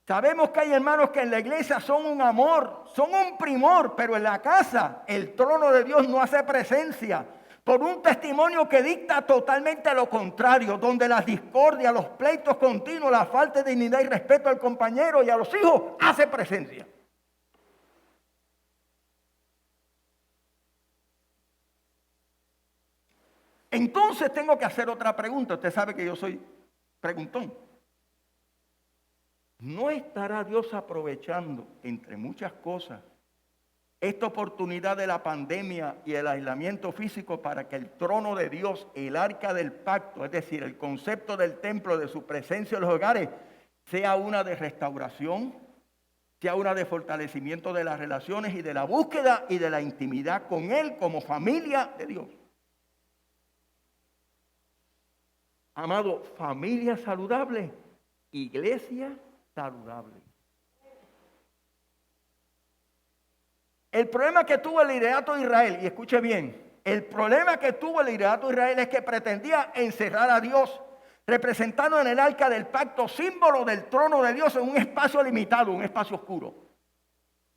Sabemos que hay hermanos que en la iglesia son un amor, son un primor, pero en la casa el trono de Dios no hace presencia. Por un testimonio que dicta totalmente lo contrario, donde las discordias, los pleitos continuos, la falta de dignidad y respeto al compañero y a los hijos hace presencia. Entonces tengo que hacer otra pregunta. Usted sabe que yo soy preguntón. ¿No estará Dios aprovechando, entre muchas cosas, esta oportunidad de la pandemia y el aislamiento físico para que el trono de Dios, el arca del pacto, es decir, el concepto del templo, de su presencia en los hogares, sea una de restauración, sea una de fortalecimiento de las relaciones y de la búsqueda y de la intimidad con Él como familia de Dios? Amado, familia saludable, iglesia saludable. El problema que tuvo el liderato de Israel, y escuche bien, el problema que tuvo el liderato de Israel es que pretendía encerrar a Dios, representando en el arca del pacto, símbolo del trono de Dios, en un espacio limitado, un espacio oscuro.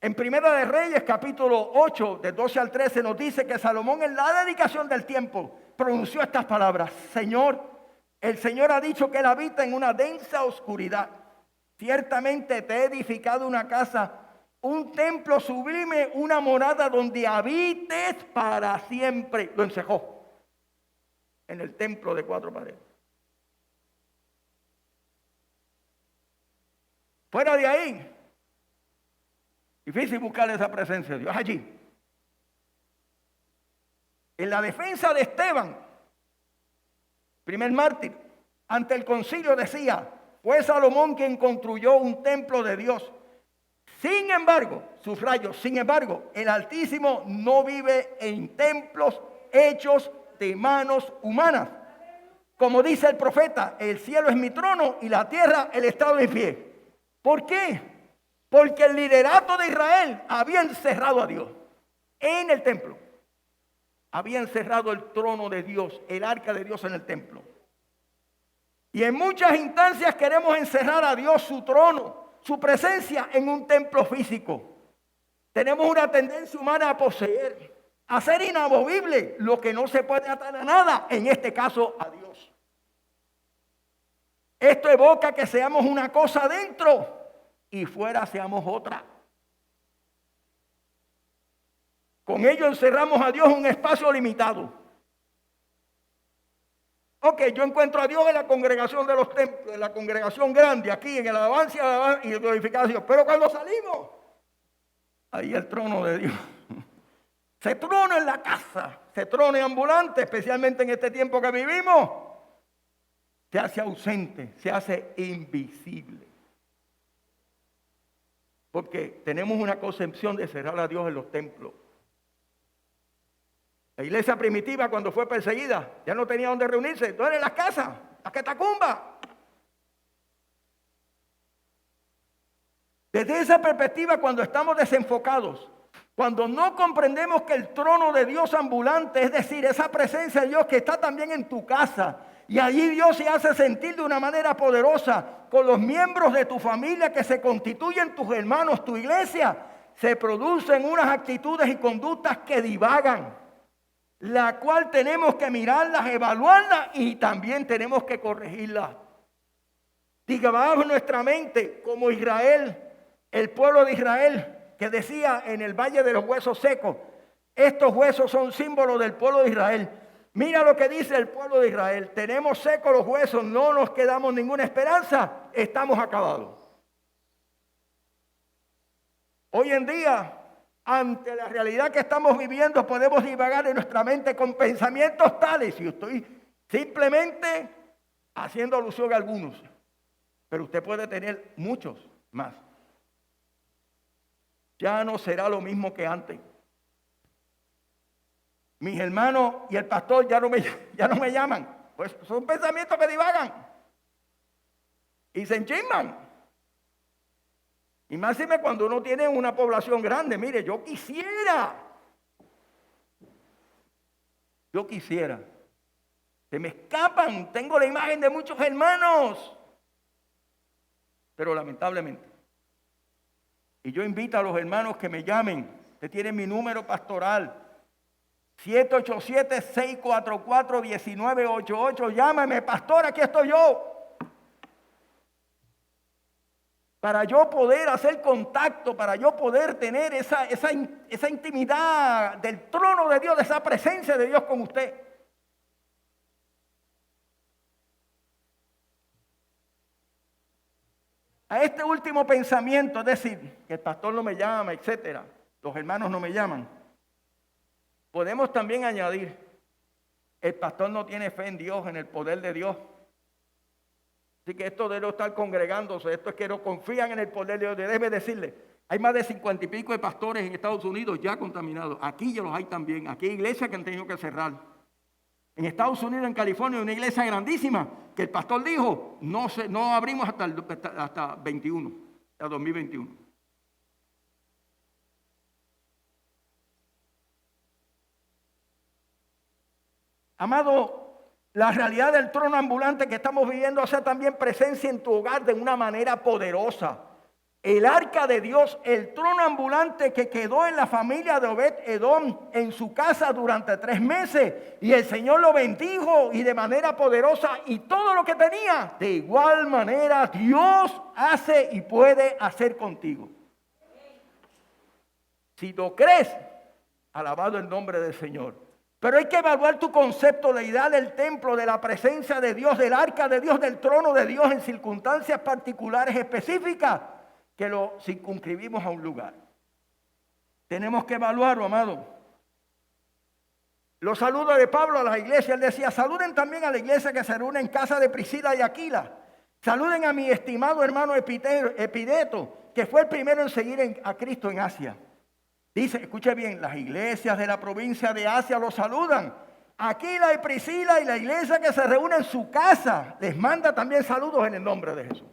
En Primera de Reyes, capítulo 8, del 12 al 13, nos dice que Salomón, en la dedicación del tiempo, pronunció estas palabras: Señor, el Señor ha dicho que Él habita en una densa oscuridad. Ciertamente te he edificado una casa, un templo sublime, una morada donde habites para siempre. Lo encejó en el templo de 4 paredes. Fuera de ahí, difícil buscar esa presencia de Dios allí. En la defensa de Esteban, primer mártir, ante el concilio decía: fue Salomón quien construyó un templo de Dios. Sin embargo, subrayo, sin embargo, el Altísimo no vive en templos hechos de manos humanas. Como dice el profeta, el cielo es mi trono y la tierra el estrado de mi pie. ¿Por qué? Porque el liderato de Israel había encerrado a Dios en el templo. Había encerrado el trono de Dios, el arca de Dios en el templo. Y en muchas instancias queremos encerrar a Dios, su trono, su presencia en un templo físico. Tenemos una tendencia humana a poseer, a hacer inamovible lo que no se puede atar a nada, en este caso a Dios. Esto evoca que seamos una cosa dentro y fuera seamos otra. Con ello encerramos a Dios en un espacio limitado. Ok, yo encuentro a Dios en la congregación de los templos, en la congregación grande, aquí en el alabanza y el glorificación. Pero cuando salimos, ahí el trono de Dios. Se trona en la casa, se trona ambulante, especialmente en este tiempo que vivimos. Se hace ausente, se hace invisible. Porque tenemos una concepción de cerrar a Dios en los templos. La iglesia primitiva, cuando fue perseguida, ya no tenía donde reunirse. Entonces en las casas, las catacumbas. Desde esa perspectiva, cuando estamos desenfocados, cuando no comprendemos que el trono de Dios ambulante, es decir, esa presencia de Dios que está también en tu casa, y allí Dios se hace sentir de una manera poderosa con los miembros de tu familia que se constituyen tus hermanos, tu iglesia, se producen unas actitudes y conductas que divagan, la cual tenemos que mirarlas, evaluarlas y también tenemos que corregirlas. Digamos nuestra mente como Israel, el pueblo de Israel, que decía en el valle de los huesos secos, estos huesos son símbolos del pueblo de Israel. Mira lo que dice el pueblo de Israel, tenemos secos los huesos, no nos quedamos ninguna esperanza, estamos acabados. Hoy en día, ante la realidad que estamos viviendo, podemos divagar en nuestra mente con pensamientos tales, y estoy simplemente haciendo alusión a algunos, pero usted puede tener muchos más. Ya no será lo mismo que antes. Mis hermanos y el pastor ya no me llaman. Pues son pensamientos que divagan y se enchisman. Y más cuando uno tiene una población grande. Mire, yo quisiera. Se me escapan. Tengo la imagen de muchos hermanos. Pero lamentablemente. Y yo invito a los hermanos que me llamen. Usted tiene mi número pastoral. 787-644-1988. Llámame, pastor, aquí estoy yo. Para yo poder hacer contacto, para yo poder tener esa intimidad del trono de Dios, de esa presencia de Dios con usted. A este último pensamiento, es decir, que el pastor no me llama, etcétera, los hermanos no me llaman, podemos también añadir, el pastor no tiene fe en Dios, en el poder de Dios. Así que esto de no estar congregándose, esto es que no confían en el poder de Dios. Déjeme decirle, hay más de 50 y pico de pastores en Estados Unidos ya contaminados. Aquí ya los hay también. Aquí hay iglesias que han tenido que cerrar. En Estados Unidos, en California, hay una iglesia grandísima que el pastor dijo, no abrimos hasta 21, hasta 2021. Amado, la realidad del trono ambulante que estamos viviendo hace también presencia en tu hogar de una manera poderosa. El arca de Dios, el trono ambulante que quedó en la familia de Obed-Edom en su casa durante 3 meses. Y el Señor lo bendijo y de manera poderosa y todo lo que tenía. De igual manera Dios hace y puede hacer contigo. Si lo crees, alabado el nombre del Señor. Pero hay que evaluar tu concepto, la idea del templo, de la presencia de Dios, del arca de Dios, del trono de Dios en circunstancias particulares específicas que lo circunscribimos a un lugar. Tenemos que evaluarlo, amado. Los saludos de Pablo a las iglesias, él decía, saluden también a la iglesia que se reúne en casa de Priscila y Aquila. Saluden a mi estimado hermano Epideto, que fue el primero en seguir a Cristo en Asia. Dice, escuche bien, las iglesias de la provincia de Asia los saludan. Aquila y Priscila y la iglesia que se reúne en su casa les manda también saludos en el nombre de Jesús.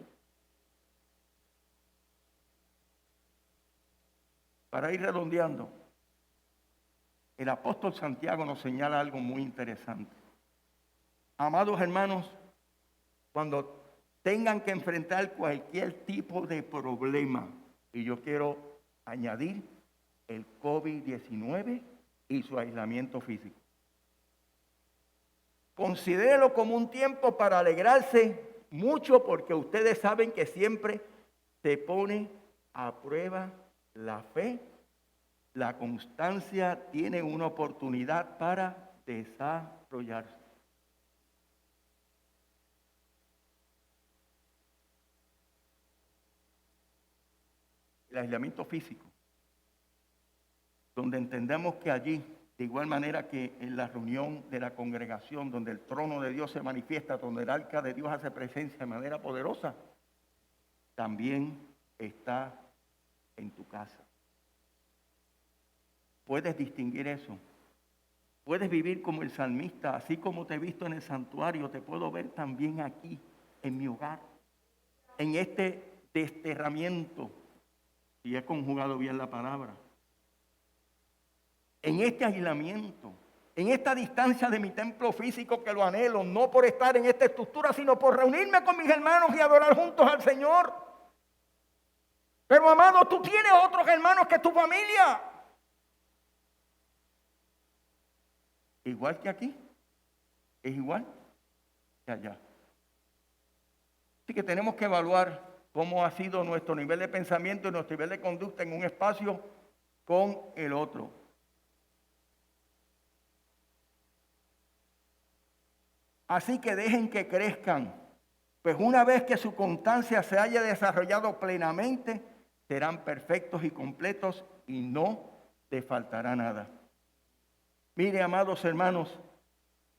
Para ir redondeando, el apóstol Santiago nos señala algo muy interesante. Amados hermanos, cuando tengan que enfrentar cualquier tipo de problema, y yo quiero añadir el COVID-19 y su aislamiento físico. Considérelo como un tiempo para alegrarse mucho porque ustedes saben que siempre se pone a prueba la fe. La constancia tiene una oportunidad para desarrollarse. el aislamiento físico, donde entendemos que allí, de igual manera que en la reunión de la congregación, donde el trono de Dios se manifiesta, donde el arca de Dios hace presencia de manera poderosa, también está en tu casa. Puedes distinguir eso. Puedes vivir como el salmista, así como te he visto en el santuario, te puedo ver también aquí, en mi hogar, en este desterramiento, si he conjugado bien la palabra, en este aislamiento, en esta distancia de mi templo físico que lo anhelo, no por estar en esta estructura, sino por reunirme con mis hermanos y adorar juntos al Señor. Pero amado, tú tienes otros hermanos que tu familia. Igual que aquí, es igual que allá. Así que tenemos que evaluar cómo ha sido nuestro nivel de pensamiento y nuestro nivel de conducta en un espacio con el otro. Así que dejen que crezcan, pues una vez que su constancia se haya desarrollado plenamente, serán perfectos y completos y no te faltará nada. Mire, amados hermanos,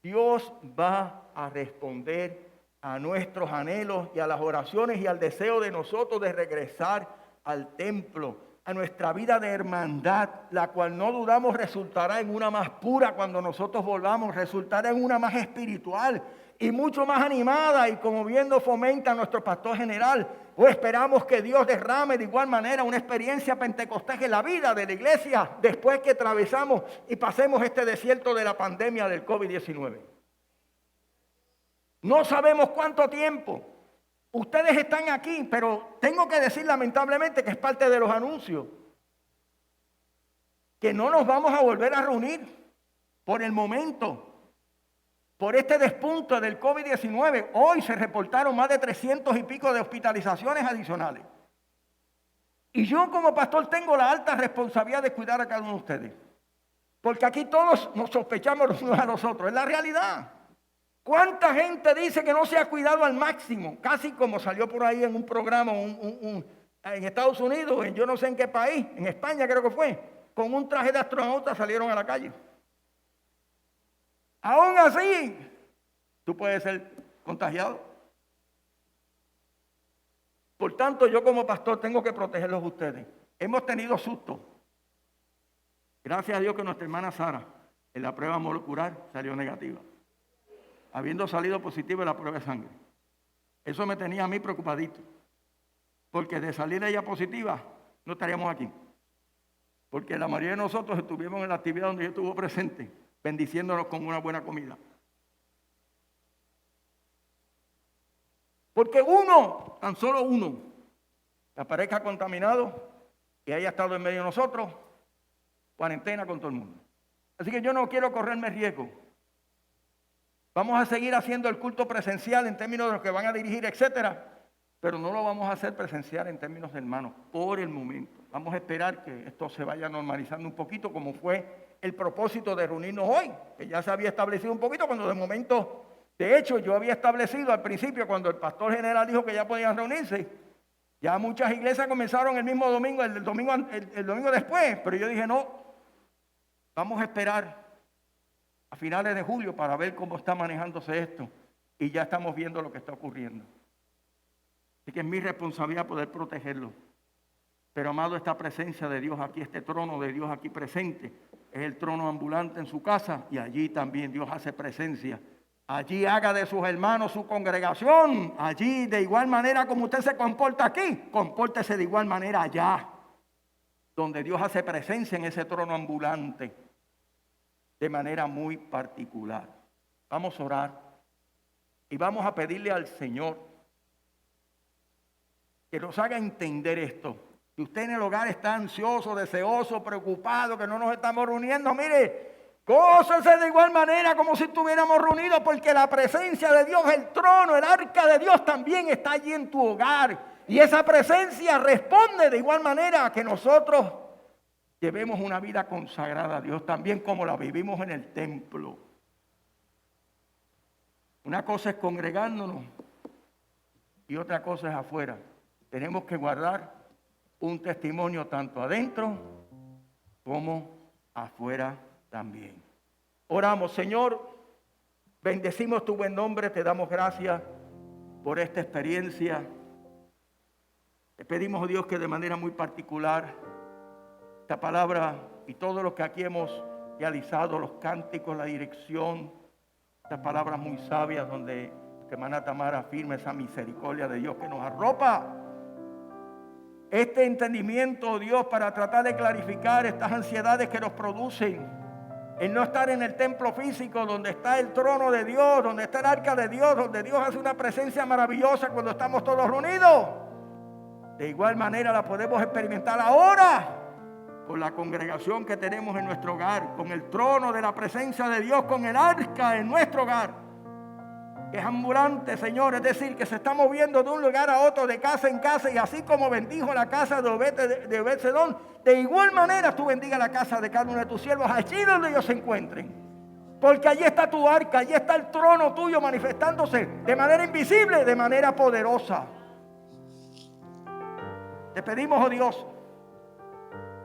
Dios va a responder a nuestros anhelos y a las oraciones y al deseo de nosotros de regresar al templo, a nuestra vida de hermandad, la cual no dudamos resultará en una más pura cuando nosotros volvamos, resultará en una más espiritual y mucho más animada, y como viendo fomenta nuestro pastor general, pues esperamos que Dios derrame de igual manera una experiencia pentecostés en la vida de la iglesia después que atravesamos y pasemos este desierto de la pandemia del COVID-19. No sabemos cuánto tiempo. Ustedes están aquí, pero tengo que decir lamentablemente que es parte de los anuncios, que no nos vamos a volver a reunir por el momento, por este despunte del COVID-19. Hoy se reportaron más de 300 y pico de hospitalizaciones adicionales. Y yo como pastor tengo la alta responsabilidad de cuidar a cada uno de ustedes, porque aquí todos nos sospechamos los unos a los otros, es la realidad. ¿Cuánta gente dice que no se ha cuidado al máximo? Casi como salió por ahí en un programa en Estados Unidos, en yo no sé en qué país, en España creo que fue, con un traje de astronauta salieron a la calle. Aún así, tú puedes ser contagiado. Por tanto, yo como pastor tengo que protegerlos a ustedes. Hemos tenido susto. Gracias a Dios que nuestra hermana Sara en la prueba molecular salió negativa, habiendo salido positivo en la prueba de sangre. Eso me tenía a mí preocupadito, porque de salir ella positiva no estaríamos aquí, porque la mayoría de nosotros estuvimos en la actividad donde yo estuve presente, bendiciéndonos con una buena comida. Porque uno, tan solo uno, que aparezca contaminado y haya estado en medio de nosotros, cuarentena con todo el mundo. Así que yo no quiero correrme riesgo. Vamos a seguir haciendo el culto presencial en términos de los que van a dirigir, etcétera, pero no lo vamos a hacer presencial en términos de hermanos por el momento. Vamos a esperar que esto se vaya normalizando un poquito, como fue el propósito de reunirnos hoy, que ya se había establecido un poquito cuando de momento, de hecho, yo había establecido al principio cuando el pastor general dijo que ya podían reunirse. Ya muchas iglesias comenzaron el mismo domingo, el domingo después, pero yo dije no, vamos a esperar a finales de julio para ver cómo está manejándose esto, y ya estamos viendo lo que está ocurriendo. Así que es mi responsabilidad poder protegerlo. Pero amado, esta presencia de Dios aquí, este trono de Dios aquí presente, es el trono ambulante en su casa, y allí también Dios hace presencia. Allí haga de sus hermanos su congregación. Allí, de igual manera como usted se comporta aquí, compórtese de igual manera allá, donde Dios hace presencia en ese trono ambulante, de manera muy particular. Vamos a orar y vamos a pedirle al Señor que nos haga entender esto. Si usted en el hogar está ansioso, deseoso, preocupado, que no nos estamos reuniendo, mire, gócese de igual manera como si estuviéramos reunidos, porque la presencia de Dios, el trono, el arca de Dios también está allí en tu hogar. Y esa presencia responde de igual manera a que nosotros llevemos una vida consagrada a Dios, también como la vivimos en el templo. Una cosa es congregándonos y otra cosa es afuera. Tenemos que guardar un testimonio tanto adentro como afuera también. Oramos, Señor, bendecimos tu buen nombre, te damos gracias por esta experiencia. Te pedimos, oh Dios, que de manera muy particular esta palabra y todo lo que aquí hemos realizado, los cánticos, la dirección, estas palabras muy sabias donde hermana Tamara afirma esa misericordia de Dios que nos arropa. Este entendimiento, oh Dios, para tratar de clarificar estas ansiedades que nos producen el no estar en el templo físico donde está el trono de Dios, donde está el arca de Dios, donde Dios hace una presencia maravillosa cuando estamos todos reunidos. De igual manera la podemos experimentar ahora con la congregación que tenemos en nuestro hogar, con el trono de la presencia de Dios, con el arca en nuestro hogar. Es ambulante, Señor, es decir, que se está moviendo de un lugar a otro, de casa en casa, y así como bendijo la casa de Obed-Sedón, de igual manera tú bendiga la casa de cada uno de tus siervos, allí donde ellos se encuentren. Porque allí está tu arca, allí está el trono tuyo manifestándose de manera invisible, de manera poderosa. Te pedimos, oh Dios,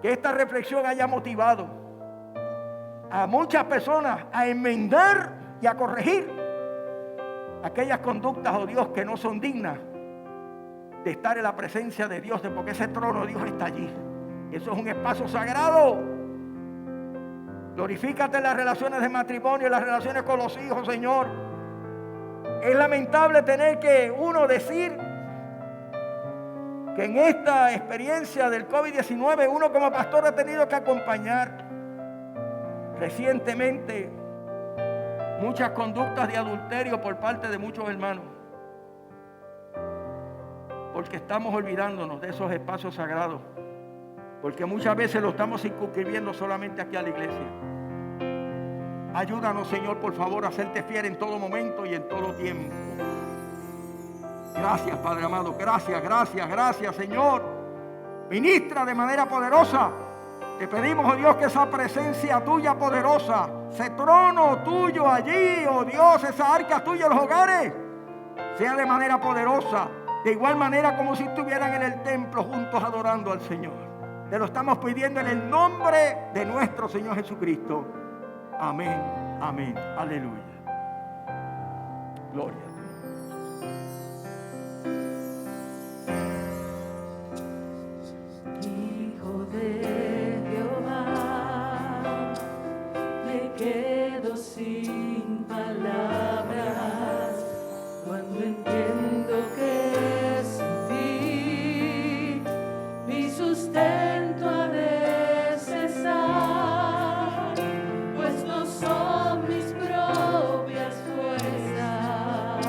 que esta reflexión haya motivado a muchas personas a enmendar y a corregir aquellas conductas, oh Dios, que no son dignas de estar en la presencia de Dios, porque ese trono de Dios está allí. Eso es un espacio sagrado. Glorifícate en las relaciones de matrimonio, en las relaciones con los hijos, Señor. Es lamentable tener que uno decir que en esta experiencia del COVID-19 uno como pastor ha tenido que acompañar recientemente muchas conductas de adulterio por parte de muchos hermanos, porque estamos olvidándonos de esos espacios sagrados, porque muchas veces lo estamos circunscribiendo solamente aquí a la iglesia. Ayúdanos, Señor, por favor, a serte fiel en todo momento y en todo tiempo. Gracias, Padre amado, gracias, Señor. Ministra de manera poderosa. Te pedimos, oh Dios, que esa presencia tuya poderosa, ese trono tuyo allí, oh Dios, esa arca tuya en los hogares, sea de manera poderosa, de igual manera como si estuvieran en el templo juntos adorando al Señor. Te lo estamos pidiendo en el nombre de nuestro Señor Jesucristo. Amén, amén, aleluya. Gloria a Dios. Hijo de Jehová, me quedo sin palabras cuando entiendo que sin ti mi sustento ha de cesar, pues no son mis propias fuerzas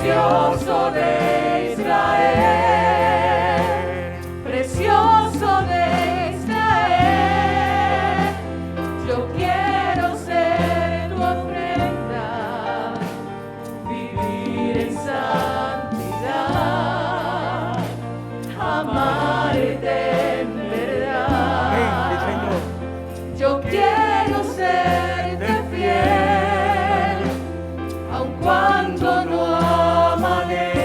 Precioso de Israel, precioso de Israel, yo quiero ser tu ofrenda, vivir en santidad, amarte en verdad. Señor. Yo quiero serte fiel, aun cuando no amanezca,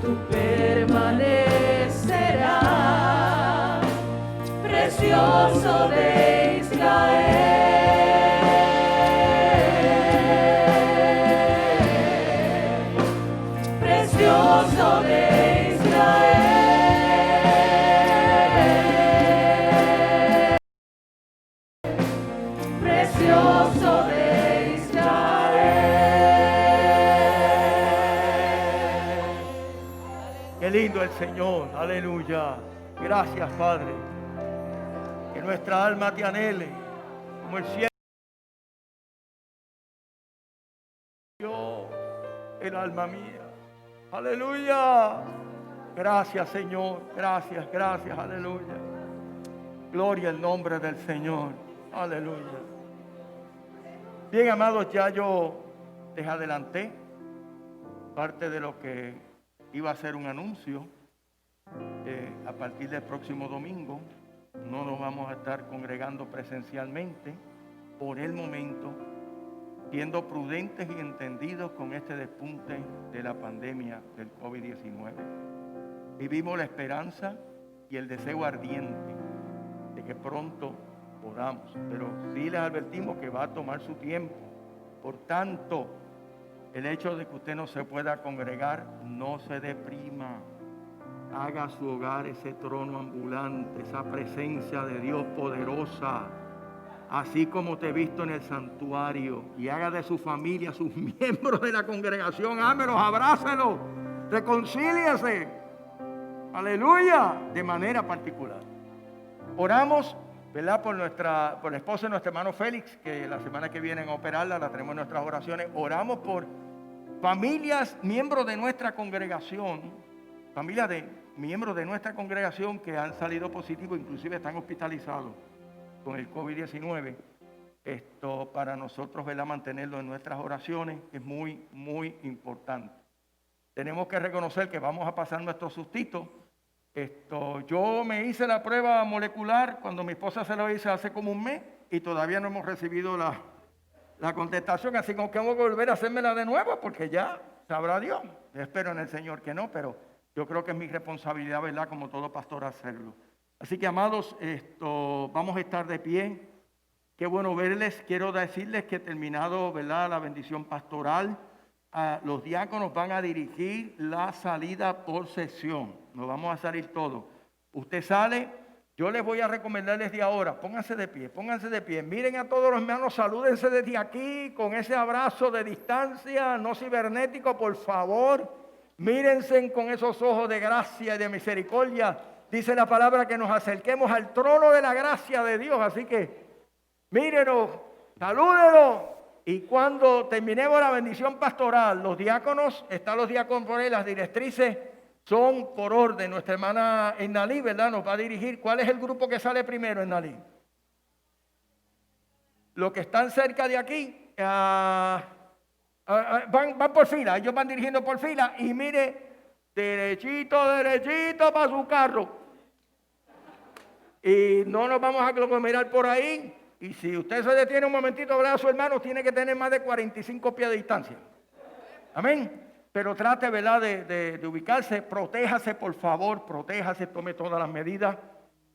tú permanecerás, precioso de Israel, precioso de Israel, precioso de Israel. Qué lindo el Señor, aleluya. Gracias, Padre. Que nuestra alma te anhele como el cielo. Dios, el alma mía. Aleluya. Gracias, Señor. Gracias, gracias, aleluya. Gloria al nombre del Señor. Aleluya. Bien, amados, ya yo les adelanté parte de lo que iba a ser un anuncio. A partir del próximo domingo no nos vamos a estar congregando presencialmente por el momento, siendo prudentes y entendidos con este despunte de la pandemia del COVID-19. Vivimos la esperanza y el deseo ardiente de que pronto podamos, pero sí les advertimos que va a tomar su tiempo. Por tanto, el hecho de que usted no se pueda congregar, no se deprima. Haga su hogar ese trono ambulante, esa presencia de Dios poderosa, así como te he visto en el santuario, y haga de su familia sus miembros de la congregación. Ámelos, abrácelos, reconcíliese, aleluya, de manera particular. Oramos, ¿verdad? Por la esposa de nuestro hermano Félix, que la semana que viene a operarla, la tenemos en nuestras oraciones. Oramos por familias, miembros de nuestra congregación, familias de miembros de nuestra congregación que han salido positivos, inclusive están hospitalizados con el COVID-19. Esto para nosotros, ¿verdad?, mantenerlo en nuestras oraciones es muy, muy importante. Tenemos que reconocer que vamos a pasar nuestro sustito. Yo me hice la prueba molecular cuando mi esposa se lo hizo hace como un mes y todavía no hemos recibido la contestación, así como que tengo que volver a hacérmela de nuevo porque ya sabrá Dios. Espero en el Señor que no, pero yo creo que es mi responsabilidad, ¿verdad?, como todo pastor, hacerlo. Así que, amados, vamos a estar de pie. Qué bueno verles. Quiero decirles que terminado, ¿verdad?, la bendición pastoral, los diáconos van a dirigir la salida por sesión. Nos vamos a salir todos. Usted sale, yo les voy a recomendar desde ahora, pónganse de pie, pónganse de pie. Miren a todos los hermanos, salúdense desde aquí con ese abrazo de distancia, no cibernético, por favor. Mírense con esos ojos de gracia y de misericordia. Dice la palabra que nos acerquemos al trono de la gracia de Dios. Así que mírenos, salúdenos. Y cuando terminemos la bendición pastoral, los diáconos, están los diáconos por ahí, las directrices son por orden. Nuestra hermana Enalí, ¿verdad?, nos va a dirigir. ¿Cuál es el grupo que sale primero, Enalí? Los que están cerca de aquí, van por fila, ellos van dirigiendo por fila y mire, derechito, derechito para su carro. Y no nos vamos a aglomerar por ahí. Y si usted se detiene un momentito a hablar a su hermano, tiene que tener más de 45 pies de distancia. Amén. Pero trate, ¿verdad?, de ubicarse, protéjase, por favor, protéjase, tome todas las medidas,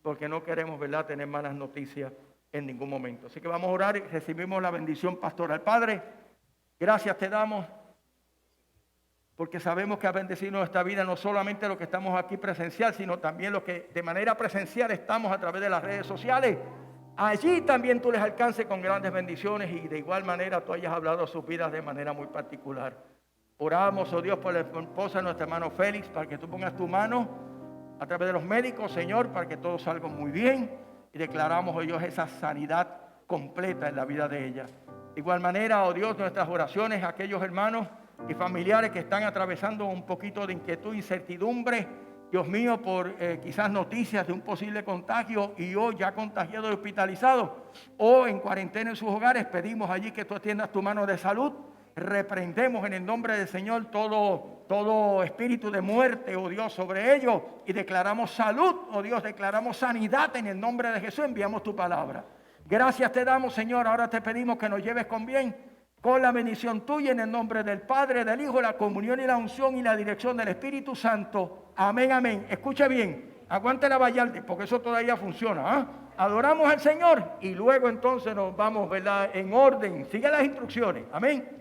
porque no queremos, ¿verdad?, tener malas noticias en ningún momento. Así que vamos a orar y recibimos la bendición pastoral. Padre, gracias te damos, porque sabemos que has bendecido nuestra vida, no solamente los que estamos aquí presencial, sino también los que de manera presencial estamos a través de las redes sociales. Allí también tú les alcances con grandes bendiciones y de igual manera tú hayas hablado a sus vidas de manera muy particular. Oramos, oh Dios, por la esposa de nuestro hermano Félix, para que tú pongas tu mano a través de los médicos, Señor, para que todo salga muy bien. Y declaramos, oh Dios, esa sanidad completa en la vida de ella. De igual manera, oh Dios, nuestras oraciones a aquellos hermanos y familiares que están atravesando un poquito de inquietud, incertidumbre, Dios mío, por quizás noticias de un posible contagio y o ya contagiados y hospitalizados o en cuarentena en sus hogares, pedimos allí que tú extiendas tu mano de salud. Reprendemos en el nombre del Señor todo espíritu de muerte, oh Dios, sobre ellos y declaramos salud, oh Dios, declaramos sanidad en el nombre de Jesús, enviamos tu palabra. Gracias te damos, Señor, ahora te pedimos que nos lleves con bien, con la bendición tuya en el nombre del Padre, del Hijo, la comunión y la unción y la dirección del Espíritu Santo. Amén, amén. Escucha bien, aguante la vallarde porque eso todavía funciona, ¿eh? Adoramos al Señor y luego entonces nos vamos, ¿verdad?, en orden. Sigue las instrucciones, amén.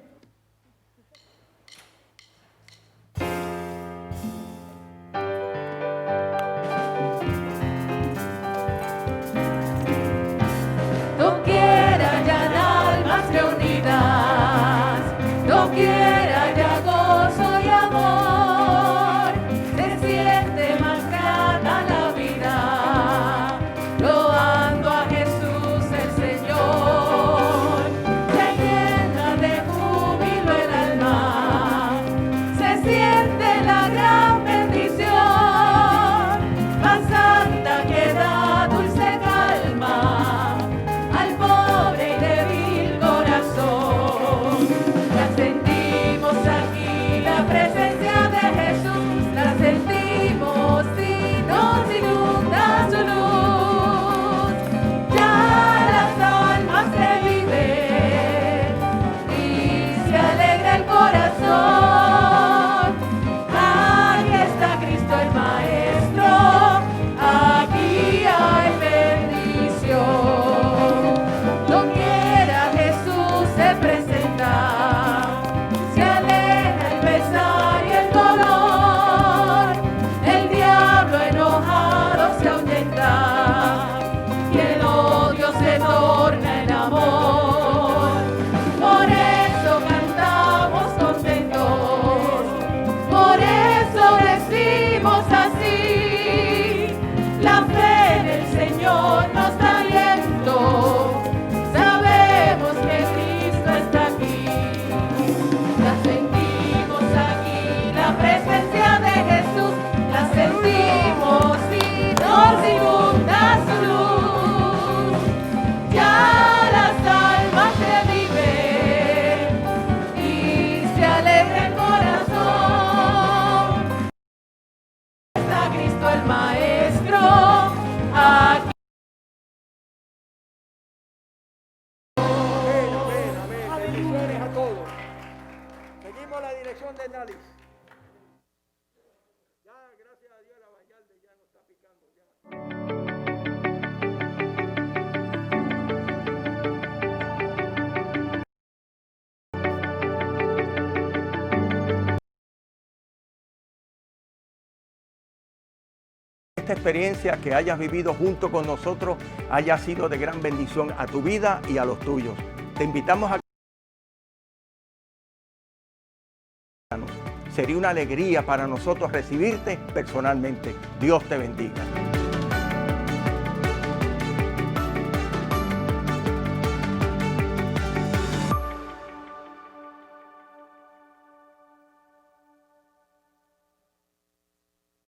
Doquiera ya almas reunidas, doquiera ya gozo y amor, se siente más grata la vida, loando a Jesús el Señor, se llena de júbilo el alma, se siente la gran bendición, más santa que da dulce calma al pobre y débil corazón. La sentimos aquí, la presencia de Jesús, la sentimos y nos inunda su luz. Ya las almas reviven y se alegra el corazón. Aquí está Cristo el Maestro, aquí hay bendición. Doquiera Jesús se presenta, se aleja el pesar y el dolor, el diablo enojado se ahuyenta y el odio se torna en amor. Por eso cantamos contentos, por eso decimos así, la fe en el Señor nos da aliento, sabemos que Cristo está aquí, la sentimos aquí, la presencia de Jesús, la sentimos y nos inunda su luz, ya las almas reviven y se alegra el corazón. Está Cristo el Maestro, aquí. Amén, amén, amén. Bendiciones a todos. Seguimos la dirección de Nalis. Ya, gracias a Dios, la vallarde ya no está picando ya. Esta experiencia que hayas vivido junto con nosotros haya sido de gran bendición a tu vida y a los tuyos. Te invitamos a... Sería una alegría para nosotros recibirte personalmente. Dios te bendiga.